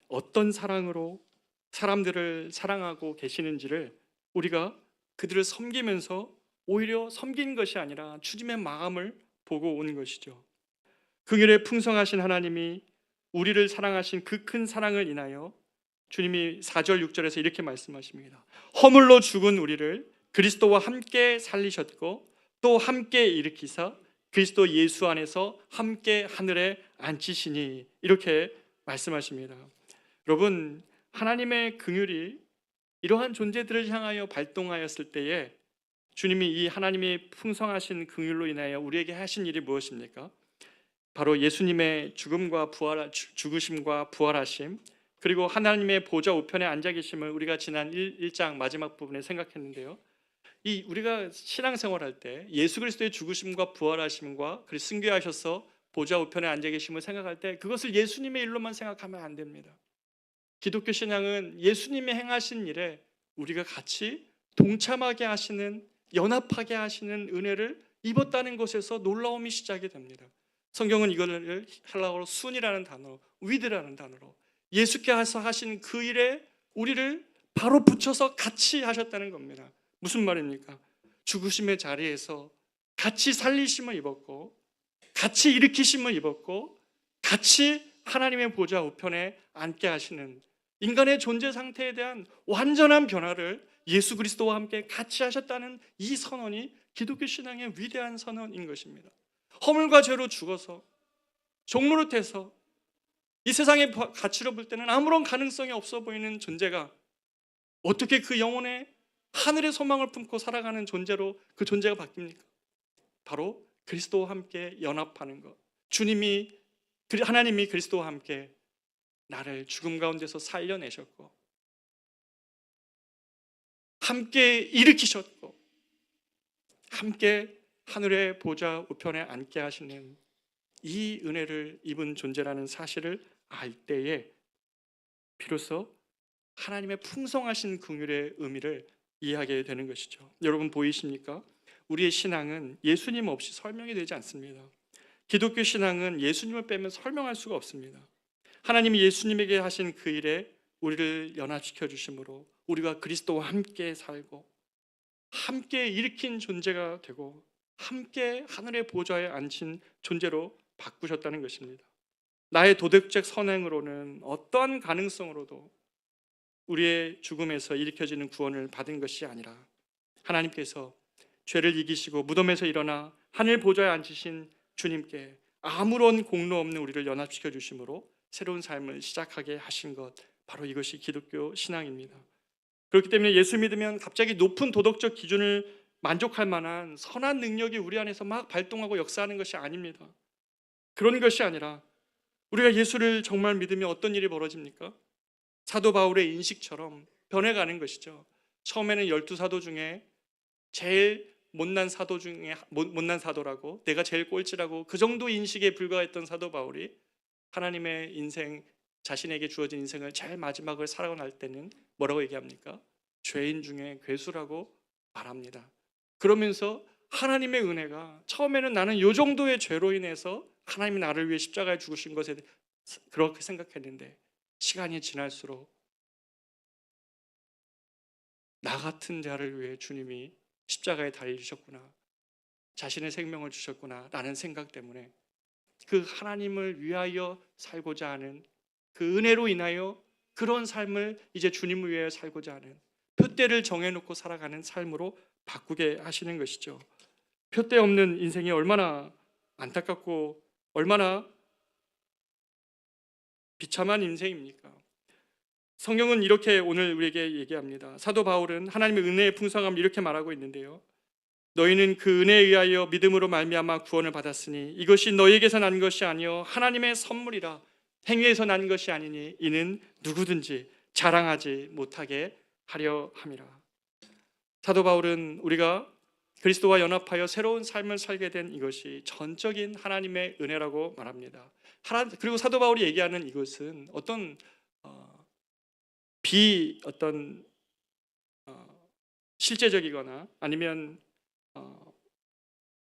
어떤 사랑으로 사람들을 사랑하고 계시는지를 우리가 그들을 섬기면서 오히려 섬긴 것이 아니라 주님의 마음을 보고 온 것이죠. 긍휼에 풍성하신 하나님이 우리를 사랑하신 그 큰 사랑을 인하여 주님이 4절 6절에서 이렇게 말씀하십니다. 허물로 죽은 우리를 그리스도와 함께 살리셨고 또 함께 일으키사 그리스도 예수 안에서 함께 하늘에 앉히시니, 이렇게 말씀하십니다. 여러분, 하나님의 긍휼이 이러한 존재들을 향하여 발동하였을 때에 주님이 이 하나님의 풍성하신 긍휼로 인하여 우리에게 하신 일이 무엇입니까? 바로 예수님의 죽으심과 부활하심, 그리고 하나님의 보좌 우편에 앉아 계심을 우리가 지난 1장 마지막 부분에 생각했는데요. 우리가 신앙생활할 때 예수 그리스도의 죽으심과 부활하심과 그리고 승귀하셔서 보좌 우편에 앉아 계심을 생각할 때 그것을 예수님의 일로만 생각하면 안 됩니다. 기독교 신앙은 예수님이 행하신 일에 우리가 같이 동참하게 하시는, 연합하게 하시는 은혜를 입었다는 것에서 놀라움이 시작이 됩니다. 성경은 이거를 헬라어로 순이라는 단어, 위드라는 단어로 예수께서 하신 그 일에 우리를 바로 붙여서 같이 하셨다는 겁니다. 무슨 말입니까? 죽으심의 자리에서 같이 살리심을 입었고 같이 일으키심을 입었고 같이 하나님의 보좌 우편에 앉게 하시는 인간의 존재 상태에 대한 완전한 변화를 예수 그리스도와 함께 같이 하셨다는 이 선언이 기독교 신앙의 위대한 선언인 것입니다. 허물과 죄로 죽어서 종노릇해서 이 세상의 가치로 볼 때는 아무런 가능성이 없어 보이는 존재가 어떻게 그 영혼의 하늘의 소망을 품고 살아가는 존재로 그 존재가 바뀝니까? 바로 그리스도와 함께 연합하는 것. 하나님이 그리스도와 함께 나를 죽음 가운데서 살려내셨고 함께 일으키셨고 함께 하늘의 보좌 우편에 앉게 하시는 이 은혜를 입은 존재라는 사실을 알 때에 비로소 하나님의 풍성하신 긍휼의 의미를 이해하게 되는 것이죠. 여러분 보이십니까? 우리의 신앙은 예수님 없이 설명이 되지 않습니다. 기독교 신앙은 예수님을 빼면 설명할 수가 없습니다. 하나님이 예수님에게 하신 그 일에 우리를 연합시켜 주심으로 우리가 그리스도와 함께 살고 함께 일으킨 존재가 되고 함께 하늘의 보좌에 앉힌 존재로 바꾸셨다는 것입니다. 나의 도덕적 선행으로는 어떠한 가능성으로도 우리의 죽음에서 일으켜지는 구원을 받은 것이 아니라 하나님께서 죄를 이기시고 무덤에서 일어나 하늘 보좌에 앉으신 주님께 아무런 공로 없는 우리를 연합시켜 주심으로 새로운 삶을 시작하게 하신 것, 바로 이것이 기독교 신앙입니다. 그렇기 때문에 예수 믿으면 갑자기 높은 도덕적 기준을 만족할 만한 선한 능력이 우리 안에서 막 발동하고 역사하는 것이 아닙니다. 그런 것이 아니라 우리가 예수를 정말 믿으면 어떤 일이 벌어집니까? 사도 바울의 인식처럼 변해가는 것이죠. 처음에는 12사도 중에 제일 못난 사도 중에 못난 사도라고, 내가 제일 꼴찌라고, 그 정도 인식에 불과했던 사도 바울이 하나님의 인생, 자신에게 주어진 인생을 제일 마지막을 살아고 날 때는 뭐라고 얘기합니까? 죄인 중에 괴수라고 말합니다. 그러면서 하나님의 은혜가, 처음에는 나는 이 정도의 죄로 인해서 하나님이 나를 위해 십자가에 죽으신 것에 그렇게 생각했는데, 시간이 지날수록 나 같은 자를 위해 주님이 십자가에 달리셨구나, 자신의 생명을 주셨구나 라는 생각 때문에 그 하나님을 위하여 살고자 하는, 그 은혜로 인하여 그런 삶을 이제 주님을 위하여 살고자 하는, 표대를 정해놓고 살아가는 삶으로 바꾸게 하시는 것이죠. 표대 없는 인생이 얼마나 안타깝고 얼마나 비참한 인생입니까? 성경은 이렇게 오늘 우리에게 얘기합니다. 사도 바울은 하나님의 은혜의 풍성함을 이렇게 말하고 있는데요, 너희는 그 은혜에 의하여 믿음으로 말미암아 구원을 받았으니 이것이 너희에게서 난 것이 아니요 하나님의 선물이라. 행위에서 난 것이 아니니 이는 누구든지 자랑하지 못하게 하려 함이라. 사도 바울은 우리가 그리스도와 연합하여 새로운 삶을 살게 된 이것이 전적인 하나님의 은혜라고 말합니다. 그리고 사도 바울이 얘기하는 이것은 어떤 어떤 실제적이거나 아니면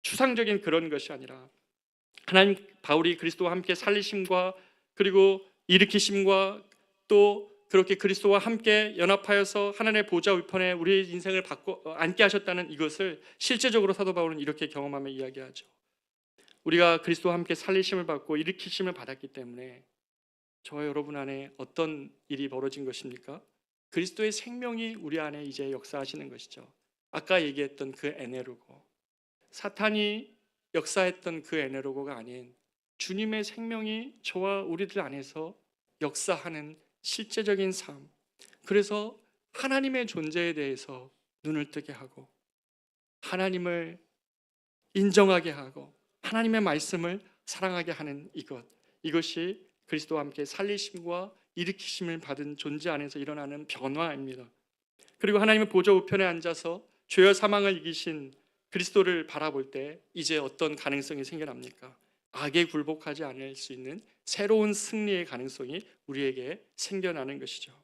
추상적인 그런 것이 아니라, 하나님, 바울이 그리스도와 함께 살리심과 그리고 일으키심과 또 그렇게 그리스도와 함께 연합하여서 하나님의 보좌 우편에 우리의 인생을 앉게 하셨다는 이것을 실제적으로 사도 바울은 이렇게 경험하며 이야기하죠. 우리가 그리스도와 함께 살리심을 받고 일으키심을 받았기 때문에 저와 여러분 안에 어떤 일이 벌어진 것입니까? 그리스도의 생명이 우리 안에 이제 역사하시는 것이죠. 아까 얘기했던 그 에네르고, 사탄이 역사했던 그 에네르고가 아닌 주님의 생명이 저와 우리들 안에서 역사하는 실제적인 삶. 그래서 하나님의 존재에 대해서 눈을 뜨게 하고 하나님을 인정하게 하고 하나님의 말씀을 사랑하게 하는 이것이 그리스도와 함께 살리심과 일으키심을 받은 존재 안에서 일어나는 변화입니다. 그리고 하나님의 보좌 우편에 앉아서 죄와 사망을 이기신 그리스도를 바라볼 때 이제 어떤 가능성이 생겨납니까? 악에 굴복하지 않을 수 있는 새로운 승리의 가능성이 우리에게 생겨나는 것이죠.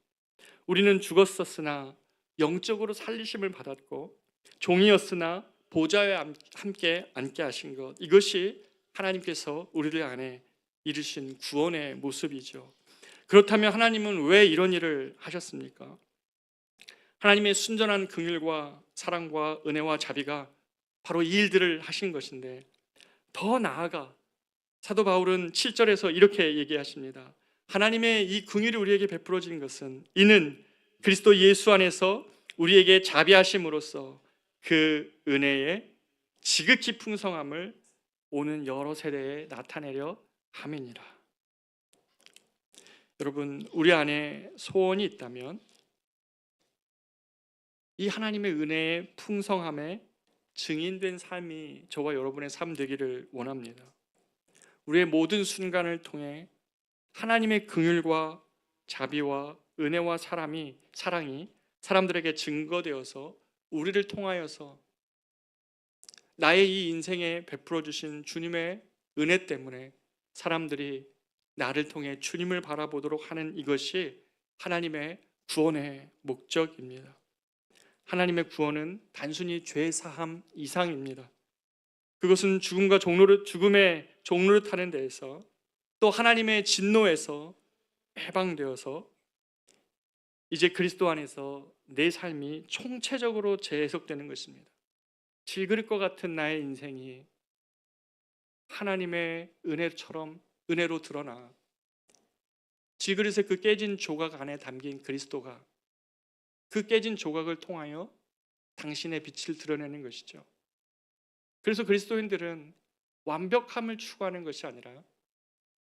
우리는 죽었었으나 영적으로 살리심을 받았고 종이었으나 보좌에 함께 앉게 하신 것, 이것이 하나님께서 우리들 안에 이루신 구원의 모습이죠. 그렇다면 하나님은 왜 이런 일을 하셨습니까? 하나님의 순전한 긍휼과 사랑과 은혜와 자비가 바로 이 일들을 하신 것인데, 더 나아가 사도 바울은 7절에서 이렇게 얘기하십니다. 하나님의 이 긍휼이 우리에게 베풀어진 것은 이는 그리스도 예수 안에서 우리에게 자비하심으로써 그 은혜의 지극히 풍성함을 오는 여러 세대에 나타내려 함이니라. 여러분, 우리 안에 소원이 있다면 이 하나님의 은혜의 풍성함에 증인된 삶이 저와 여러분의 삶 되기를 원합니다. 우리의 모든 순간을 통해 하나님의 긍휼과 자비와 은혜와 사랑이 사람들에게 증거되어서 우리를 통하여서 나의 이 인생에 베풀어 주신 주님의 은혜 때문에 사람들이 나를 통해 주님을 바라보도록 하는 이것이 하나님의 구원의 목적입니다. 하나님의 구원은 단순히 죄 사함 이상입니다. 그것은 죽음의 종로를 타는 데에서 또 하나님의 진노에서 해방되어서 이제 그리스도 안에서 내 삶이 총체적으로 재해석되는 것입니다. 질그릇 것 같은 나의 인생이 하나님의 은혜로 드러나 질그릇의 그 깨진 조각 안에 담긴 그리스도가 그 깨진 조각을 통하여 당신의 빛을 드러내는 것이죠. 그래서 그리스도인들은 완벽함을 추구하는 것이 아니라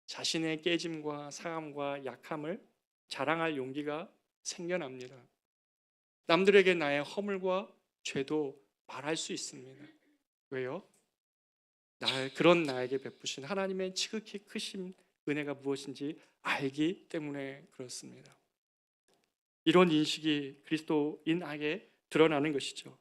자신의 깨짐과 상함과 약함을 자랑할 용기가 생겨납니다. 남들에게 나의 허물과 죄도 말할 수 있습니다. 왜요? 그런 나에게 베푸신 하나님의 지극히 크신 은혜가 무엇인지 알기 때문에 그렇습니다. 이런 인식이 그리스도인에게 드러나는 것이죠.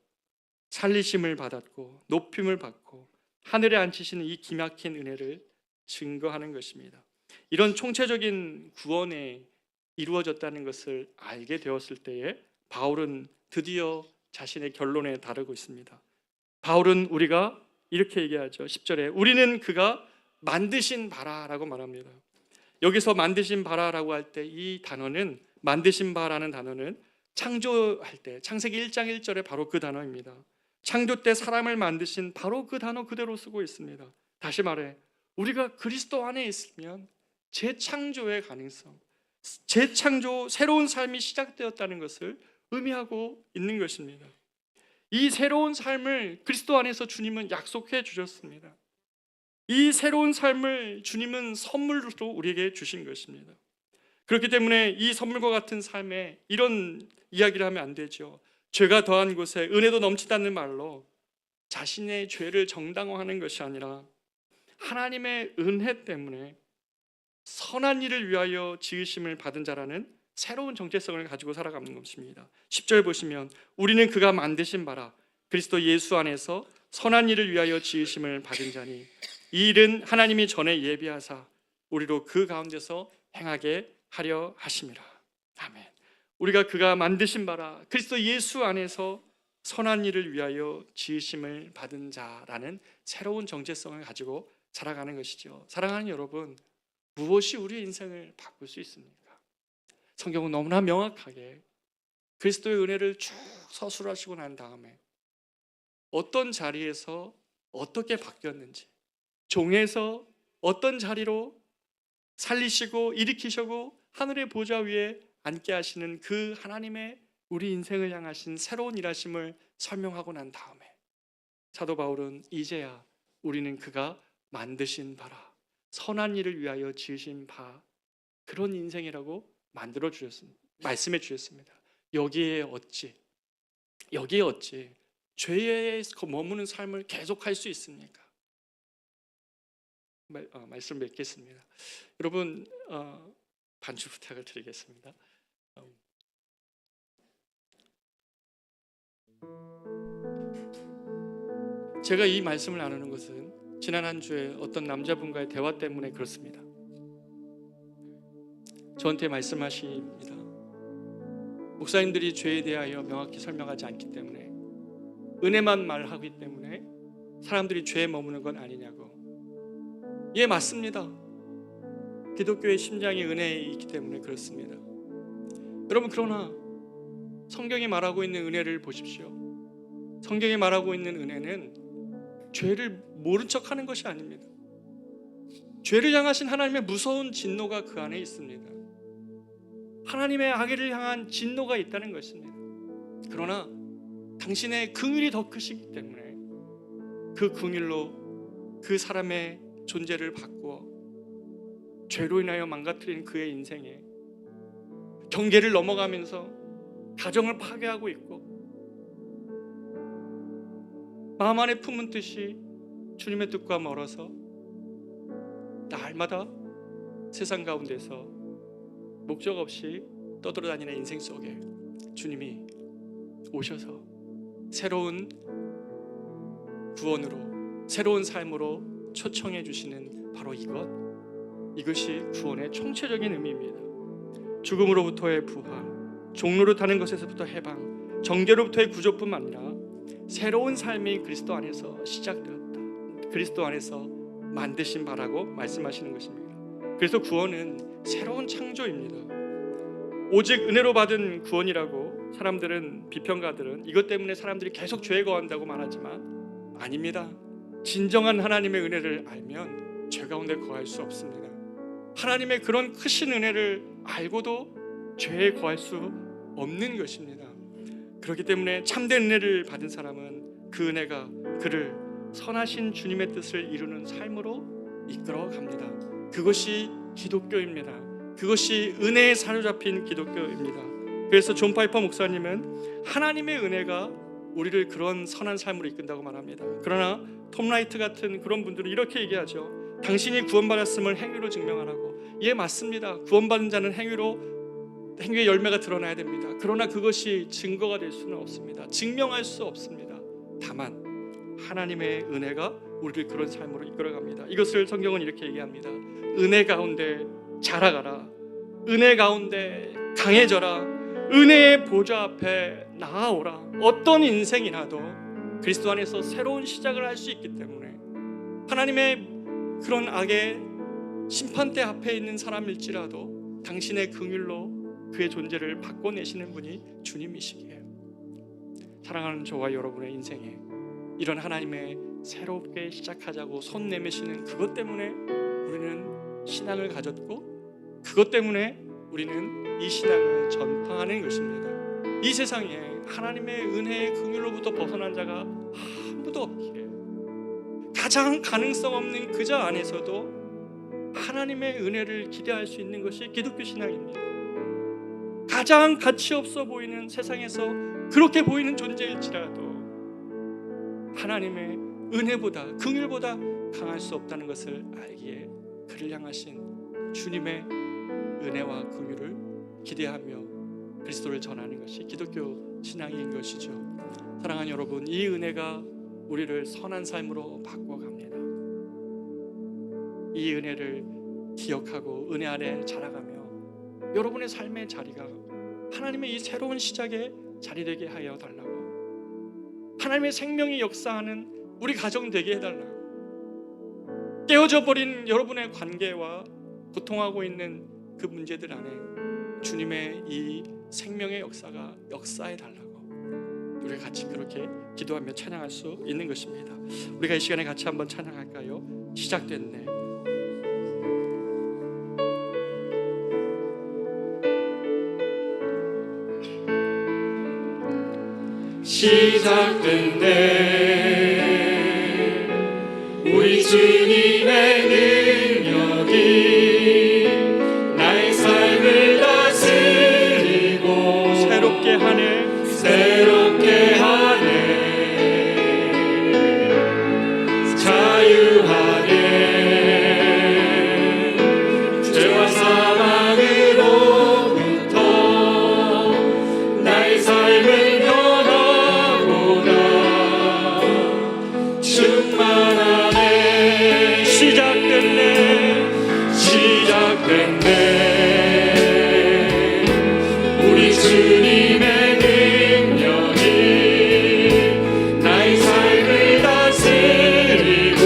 살리심을 받았고 높임을 받고 하늘에 앉히시는 이 기막힌 은혜를 증거하는 것입니다. 이런 총체적인 구원에 이루어졌다는 것을 알게 되었을 때에 바울은 드디어 자신의 결론에 다르고 있습니다. 바울은 우리가 이렇게 얘기하죠. 10절에 우리는 그가 만드신 바라라고 말합니다. 여기서 만드신 바라라고 할 때 이 단어는, 만드신 바라는 단어는 창조할 때 창세기 1장 1절에 바로 그 단어입니다. 창조 때 사람을 만드신 바로 그 단어 그대로 쓰고 있습니다. 다시 말해 우리가 그리스도 안에 있으면 재창조의 가능성, 재창조, 새로운 삶이 시작되었다는 것을 의미하고 있는 것입니다. 이 새로운 삶을 그리스도 안에서 주님은 약속해 주셨습니다. 이 새로운 삶을 주님은 선물로 우리에게 주신 것입니다. 그렇기 때문에 이 선물과 같은 삶에 이런 이야기를 하면 안 되죠. 죄가 더한 곳에 은혜도 넘치다는 말로 자신의 죄를 정당화하는 것이 아니라 하나님의 은혜 때문에 선한 일을 위하여 지으심을 받은 자라는 새로운 정체성을 가지고 살아가는 것입니다. 10절 보시면 우리는 그가 만드신 바라 그리스도 예수 안에서 선한 일을 위하여 지으심을 받은 자니 이 일은 하나님이 전에 예비하사 우리로 그 가운데서 행하게 하려 하심이라. 아멘. 우리가 그가 만드신 바라 그리스도 예수 안에서 선한 일을 위하여 지으심을 받은 자라는 새로운 정체성을 가지고 살아가는 것이죠. 사랑하는 여러분, 무엇이 우리의 인생을 바꿀 수 있습니까? 성경은 너무나 명확하게 그리스도의 은혜를 쭉 서술하시고 난 다음에 어떤 자리에서 어떻게 바뀌었는지, 종에서 어떤 자리로 살리시고 일으키시고 하늘의 보좌 위에 앉게 하시는 그 하나님의 우리 인생을 향하신 새로운 일하심을 설명하고 난 다음에 사도 바울은 이제야 우리는 그가 만드신 바라 선한 일을 위하여 지으신 바 그런 인생이라고 만들어 주셨습니다. 말씀해 주셨습니다. 여기에 어찌 죄에 머무는 삶을 계속할 수 있습니까? 말씀 맺겠습니다. 여러분 반주 부탁을 드리겠습니다. 제가 이 말씀을 나누는 것은 지난 한 주에 어떤 남자분과의 대화 때문에 그렇습니다. 저한테 말씀하십니다. 목사님들이 죄에 대하여 명확히 설명하지 않기 때문에 은혜만 말하기 때문에 사람들이 죄에 머무는 건 아니냐고. 예, 맞습니다. 기독교의 심장이 은혜에 있기 때문에 그렇습니다. 여러분, 그러나 성경이 말하고 있는 은혜를 보십시오. 성경이 말하고 있는 은혜는 죄를 모른 척하는 것이 아닙니다. 죄를 향하신 하나님의 무서운 진노가 그 안에 있습니다. 하나님의 악의를 향한 진노가 있다는 것입니다. 그러나 당신의 긍휼이 더 크시기 때문에 그 긍휼로 그 사람의 존재를 바꾸어 죄로 인하여 망가뜨린 그의 인생에 경계를 넘어가면서 가정을 파괴하고 있고 마음 안에 품은 뜻이 주님의 뜻과 멀어서 날마다 세상 가운데서 목적 없이 떠돌아다니는 인생 속에 주님이 오셔서 새로운 구원으로 새로운 삶으로 초청해 주시는 바로 이것이 구원의 총체적인 의미입니다. 죽음으로부터의 부활, 종로를 타는 것에서부터 해방, 정죄로부터의 구조뿐만 아니라 새로운 삶이 그리스도 안에서 시작되었다. 그리스도 안에서 만드신 바라고 말씀하시는 것입니다. 그래서 구원은 새로운 창조입니다. 오직 은혜로 받은 구원이라고 사람들은, 비평가들은 이것 때문에 사람들이 계속 죄에 거한다고 말하지만 아닙니다. 진정한 하나님의 은혜를 알면 죄 가운데 거할 수 없습니다. 하나님의 그런 크신 은혜를 알고도 죄에 거할 수 없는 것입니다. 그렇기 때문에 참된 은혜를 받은 사람은 그 은혜가 그를 선하신 주님의 뜻을 이루는 삶으로 이끌어 갑니다. 그것이 기독교입니다. 그것이 은혜에 사로잡힌 기독교입니다. 그래서 존 파이퍼 목사님은 하나님의 은혜가 우리를 그런 선한 삶으로 이끈다고 말합니다. 그러나 톰 라이트 같은 그런 분들은 이렇게 얘기하죠. 당신이 구원받았음을 행위로 증명하라고. 예, 맞습니다. 구원받은 자는 행위로 행위의 열매가 드러나야 됩니다. 그러나 그것이 증거가 될 수는 없습니다. 증명할 수 없습니다. 다만 하나님의 은혜가 우리를 그런 삶으로 이끌어갑니다. 이것을 성경은 이렇게 얘기합니다. 은혜 가운데 자라가라. 은혜 가운데 강해져라. 은혜의 보좌 앞에 나아오라. 어떤 인생이라도 그리스도 안에서 새로운 시작을 할 수 있기 때문에 하나님의 그런 악의 심판대 앞에 있는 사람일지라도 당신의 긍휼로 그의 존재를 바꿔내시는 분이 주님이시기에, 사랑하는 저와 여러분의 인생에 이런 하나님의 새롭게 시작하자고 손 내미시는 그것 때문에 우리는 신앙을 가졌고, 그것 때문에 우리는 이 신앙을 전파하는 것입니다. 이 세상에 하나님의 은혜의 긍휼로부터 벗어난 자가 아무도 없기에, 가장 가능성 없는 그 자 안에서도 하나님의 은혜를 기대할 수 있는 것이 기독교 신앙입니다. 가장 가치 없어 보이는 세상에서 그렇게 보이는 존재일지라도 하나님의 은혜보다, 긍휼보다 강할 수 없다는 것을 알기에 그를 향하신 주님의 은혜와 긍휼을 기대하며 그리스도를 전하는 것이 기독교 신앙인 것이죠. 사랑하는 여러분, 이 은혜가 우리를 선한 삶으로 바꿔갑니다. 이 은혜를 기억하고 은혜 안에 자라가며 여러분의 삶의 자리가 하나님의 이 새로운 시작의 자리 되게 하여 달라고, 하나님의 생명이 역사하는 우리 가정 되게 해달라고, 깨어져 버린 여러분의 관계와 고통하고 있는 그 문제들 안에 주님의 이 생명의 역사가 역사해 달라고 우리가 같이 그렇게 기도하며 찬양할 수 있는 것입니다. 우리가 이 시간에 같이 한번 찬양할까요? 시작됐네. 시작됐네. 우리 주님의 능력이 나의 삶을 다스리고 새롭게 하네. 새롭게 하네. 자유하네. 죄와 사망으로부터 나의 삶을 충만하네. 시작됐네. 시작됐네. 우리 주님의 능력이 나의 삶을 다스리고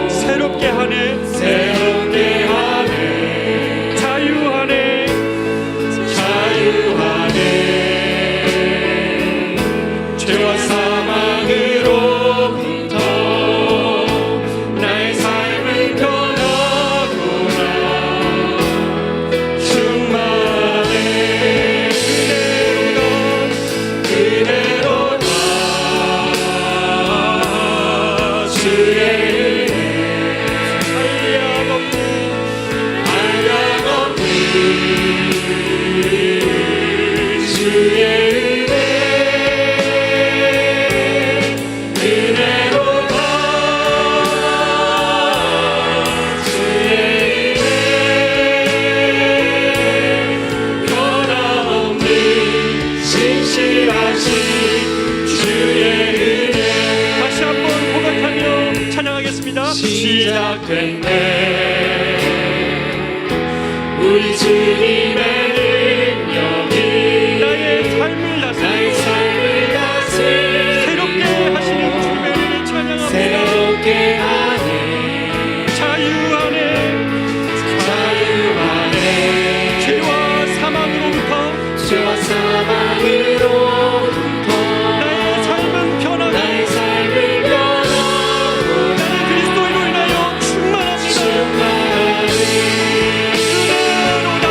새롭게 하네. 새롭게 하네. 자유하네. 자유하네. 죄와 사망으로부터 나의 삶을 변하구나. 충만하네. 그대로다. 주의 은혜 한량없는 주의 은혜로다. 주의 은혜 변함없는 신실하신 주의 은혜. 다시 한번 고백하며 찬양하겠습니다. 시작됐네. 우리 주님의 능력이 나의 삶을 나의 다스리고 삶을 다스리고 새롭게 하시는 주님의 은혜를 찬양합니다. 새롭게 하네. 자유하네. 자유하네. 죄와 사망으로부터 죄와 사망으로부터 나의 삶은 변하고 나의 삶을 변하고 나는 그리스도로 인하여 충만합니다. 충만하네. 은혜로다.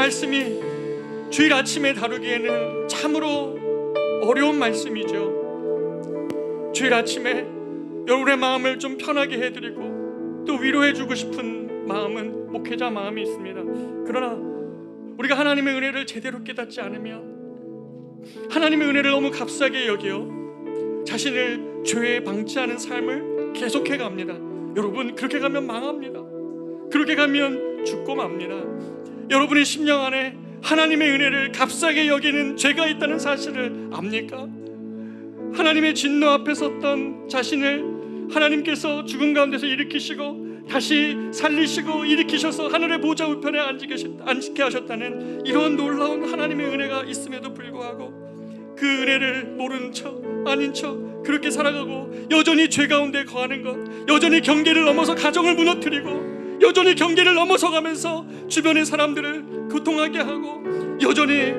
말씀이 주일 아침에 다루기에는 참으로 어려운 말씀이죠. 주일 아침에 여러분의 마음을 좀 편하게 해드리고 또 위로해주고 싶은 마음은 목회자 마음이 있습니다. 그러나 우리가 하나님의 은혜를 제대로 깨닫지 않으면, 하나님의 은혜를 너무 값싸게 여겨 자신을 죄에 방치하는 삶을 계속해 갑니다. 여러분, 그렇게 가면 망합니다. 그렇게 가면 죽고 맙니다. 여러분의 심령 안에 하나님의 은혜를 값싸게 여기는 죄가 있다는 사실을 압니까? 하나님의 진노 앞에 섰던 자신을 하나님께서 죽음 가운데서 일으키시고 다시 살리시고 일으키셔서 하늘의 보좌 우편에 앉게 하셨다는 이런 놀라운 하나님의 은혜가 있음에도 불구하고 그 은혜를 모르는 척, 아닌 척 그렇게 살아가고 여전히 죄 가운데 거하는 것, 여전히 경계를 넘어서 가정을 무너뜨리고 여전히 경계를 넘어서가면서 주변의 사람들을 고통하게 하고 여전히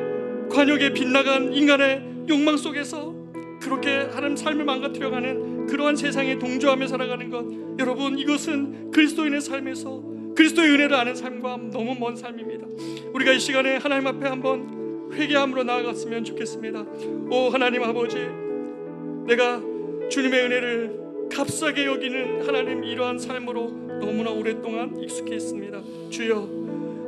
관역에 빗나간 인간의 욕망 속에서 그렇게 하나님 삶을 망가뜨려가는 그러한 세상에 동조하며 살아가는 것, 여러분, 이것은 그리스도인의 삶에서 그리스도의 은혜를 아는 삶과 너무 먼 삶입니다. 우리가 이 시간에 하나님 앞에 한번 회개함으로 나아갔으면 좋겠습니다. 오 하나님 아버지, 내가 주님의 은혜를 값싸게 여기는 하나님 이러한 삶으로 너무나 오랫동안 익숙해 있습니다. 주여,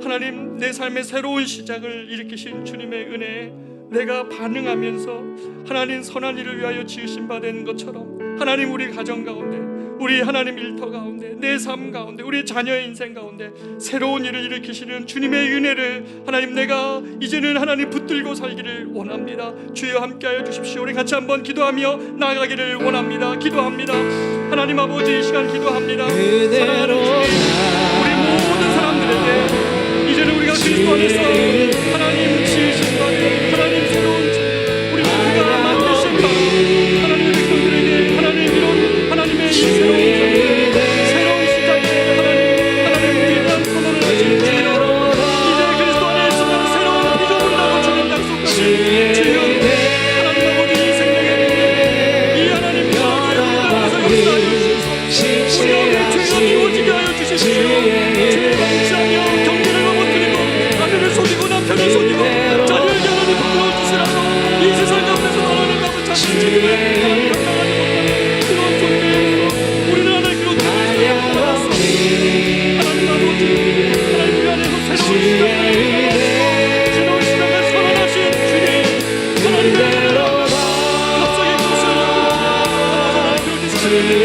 하나님, 내 삶의 새로운 시작을 일으키신 주님의 은혜에 내가 반응하면서 하나님 선한 일을 위하여 지으신 바 된 것처럼 하나님, 우리 가정 가운데, 우리 하나님 일터 가운데, 내 삶 가운데, 우리 자녀의 인생 가운데 새로운 일을 일으키시는 주님의 은혜를 하나님, 내가 이제는 하나님 붙들고 살기를 원합니다. 주여 함께하여 주십시오. 우리 같이 한번 기도하며 나아가기를 원합니다. 기도합니다. 하나님 아버지, 이 시간 기도합니다. 사랑하는 주님, 우리 모든 사람들에게 이제는 우리가 그리스도 안에서 하나님 지으신 바, 하나님 새로운 우리 모두가 만드신 바, 하나님의 백성들에게 하나님 이런 하나님의 새로운 시작에 하나님 위대한 선언을 하신 주여, 이제 그리스도 안에 있으면 새로운 비전을 나고 주는 약속까지 주여, 하나님 아버지, 이 생명의 이 하나님 가운데서 역사하여 주시옵소서. 우리 가운데 죄가 비워지게 하여 주십시오. 죄에 방치하며 경계를 넘어뜨리고 아내를 속이고 남편을 속이고 자녀에게 하나님 부끄러워 주시라고 이 세상 가운데서 하나님 가고 자신 주님을 감당하지 못하는 그런 존재에서 우리는 하나님 그런 존재에서 하나님 아버지, 하나님 우리 안에서 새로운 시작을 선언하신 주님, 하나님의 갑자기 그것을 하나님 그렇게 살아가는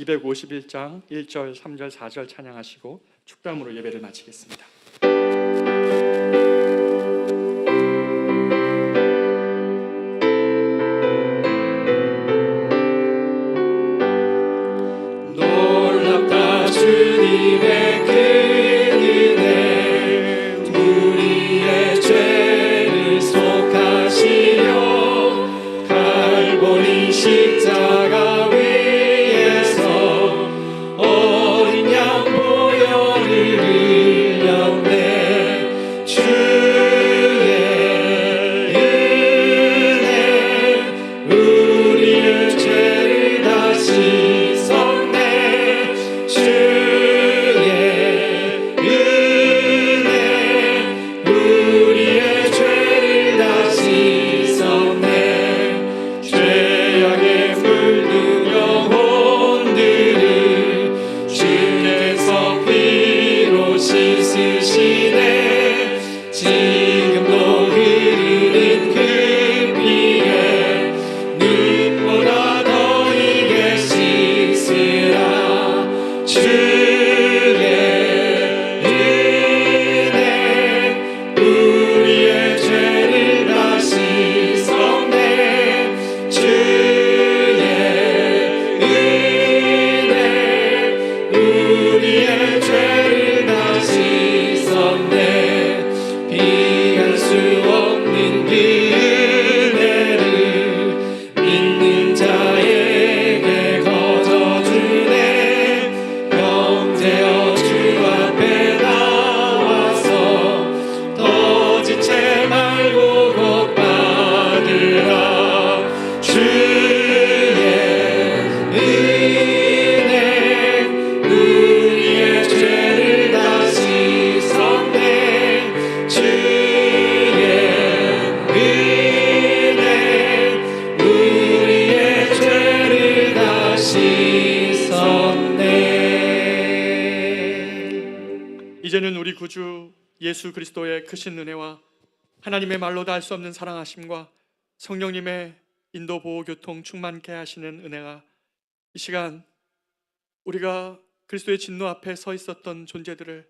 251장 1절, 3절, 4절 찬양하시고 축담으로 예배를 마치겠습니다. 놀랍다 주님의 큰 은혜 우리의 죄를 속하시려 갈보리 십자가 위에서 어린 양 보혈을 흘렸네 주의 은혜 우리의 죄를 다 씻었네 주의 은혜 우리의 죄를 다 씻었네 죄악에 물든 영혼들을 주께서 피로 씻으시네 지금도 흐르는 그 피에 눈보다 더 이게 씻으라 주의 은혜 우리의 죄를 다 씻었네 주의 은혜 우리의 죄를 다 씻었네 비할 수 없는 그 은혜를 믿는 자에게 거저주네 영제여 주 앞에 나와서 더 지체 말고 곧 받으라 주의 은혜 우리의 죄를 다 씻었네 주의 은혜 우리의 죄를 다 씻었네. 이제는 우리 구주 예수 그리스도의 크신 은혜와 하나님의 말로 다 할 수 없는 사랑하심과 성령님의 인도 보호 교통 충만케 하시는 은혜가 이 시간 우리가 그리스도의 진노 앞에 서 있었던 존재들을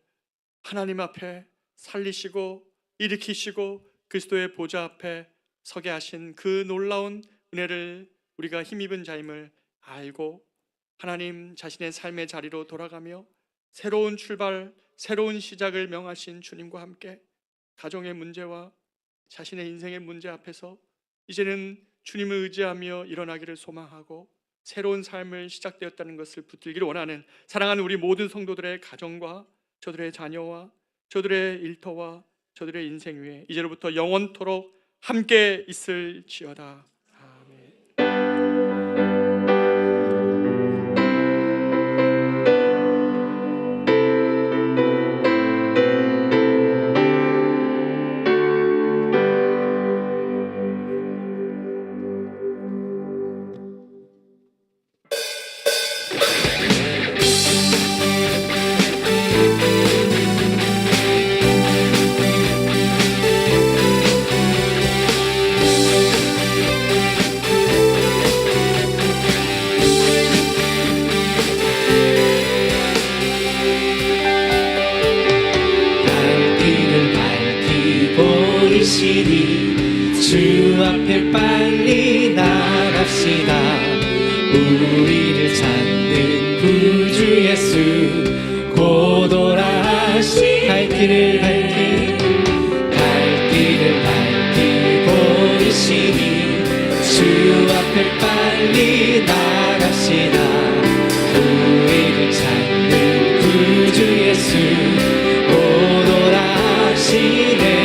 하나님 앞에 살리시고 일으키시고 그리스도의 보좌 앞에 서게 하신 그 놀라운 은혜를 우리가 힘입은 자임을 알고 하나님 자신의 삶의 자리로 돌아가며 새로운 출발, 새로운 시작을 명하신 주님과 함께 가정의 문제와 자신의 인생의 문제 앞에서 이제는 주님을 의지하며 일어나기를 소망하고 새로운 삶을 시작되었다는 것을 붙들기를 원하는 사랑하는 우리 모든 성도들의 가정과 저들의 자녀와 저들의 일터와 저들의 인생 위에 이제로부터 영원토록 함께 있을지어다. 아멘. 주 앞에 빨리 나갑시다. 우리를 찾는 구주 예수 곧 오라 하시 갈 길을 밝히 보이시니 주 앞에 빨리 나갑시다. 우리를 찾는 구주 예수 곧 오라 하시네.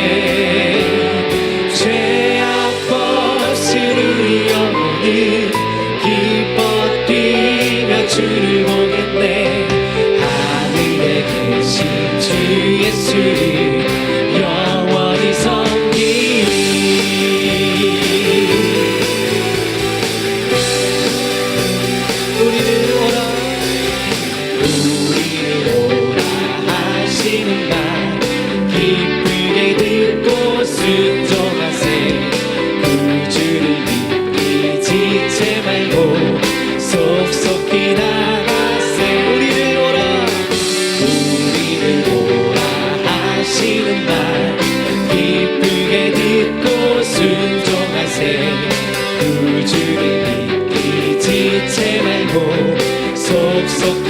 기뻐 뛰며 주를 보겠네. 하늘에 계신 주 예수를 영원히 섬기리. 우리를 오라 하시는 말 기쁘게 듣고 순종하세. 구주를 지체 말고 속속히 나가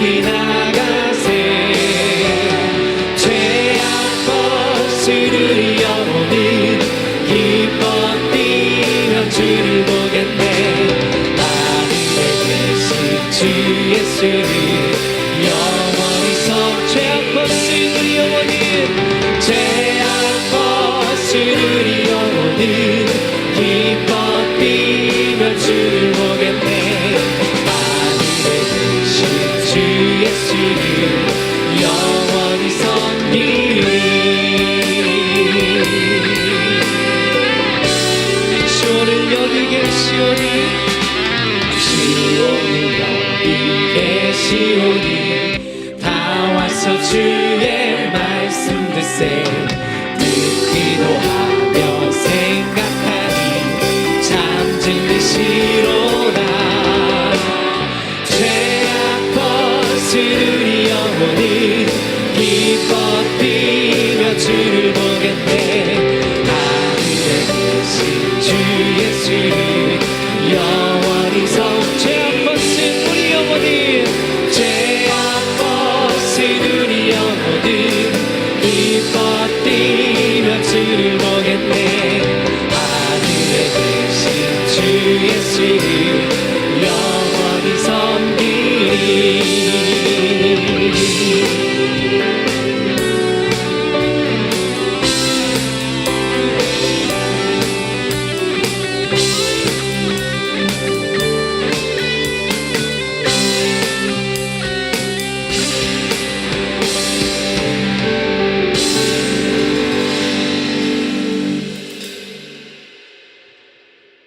지나가세 죄악 벗으리 영혼은 기뻐 뛰며 주를 보겠네 하늘에 계신 주 예수를 영원히 죄악 벗으리 우리 영혼은 죄악 벗으리 영혼은 기뻐 뛰며 주를 보겠네 하늘에 계신 주 예수를 영원히 섬기리 시온은 여기 계시오니 시온은 여기 계시오니 다 와서 주의 말씀 듣세 듣기도 하며 생각하니 참 진리시로다 죄악 벗으리 영혼은 기뻐 뛰며 주를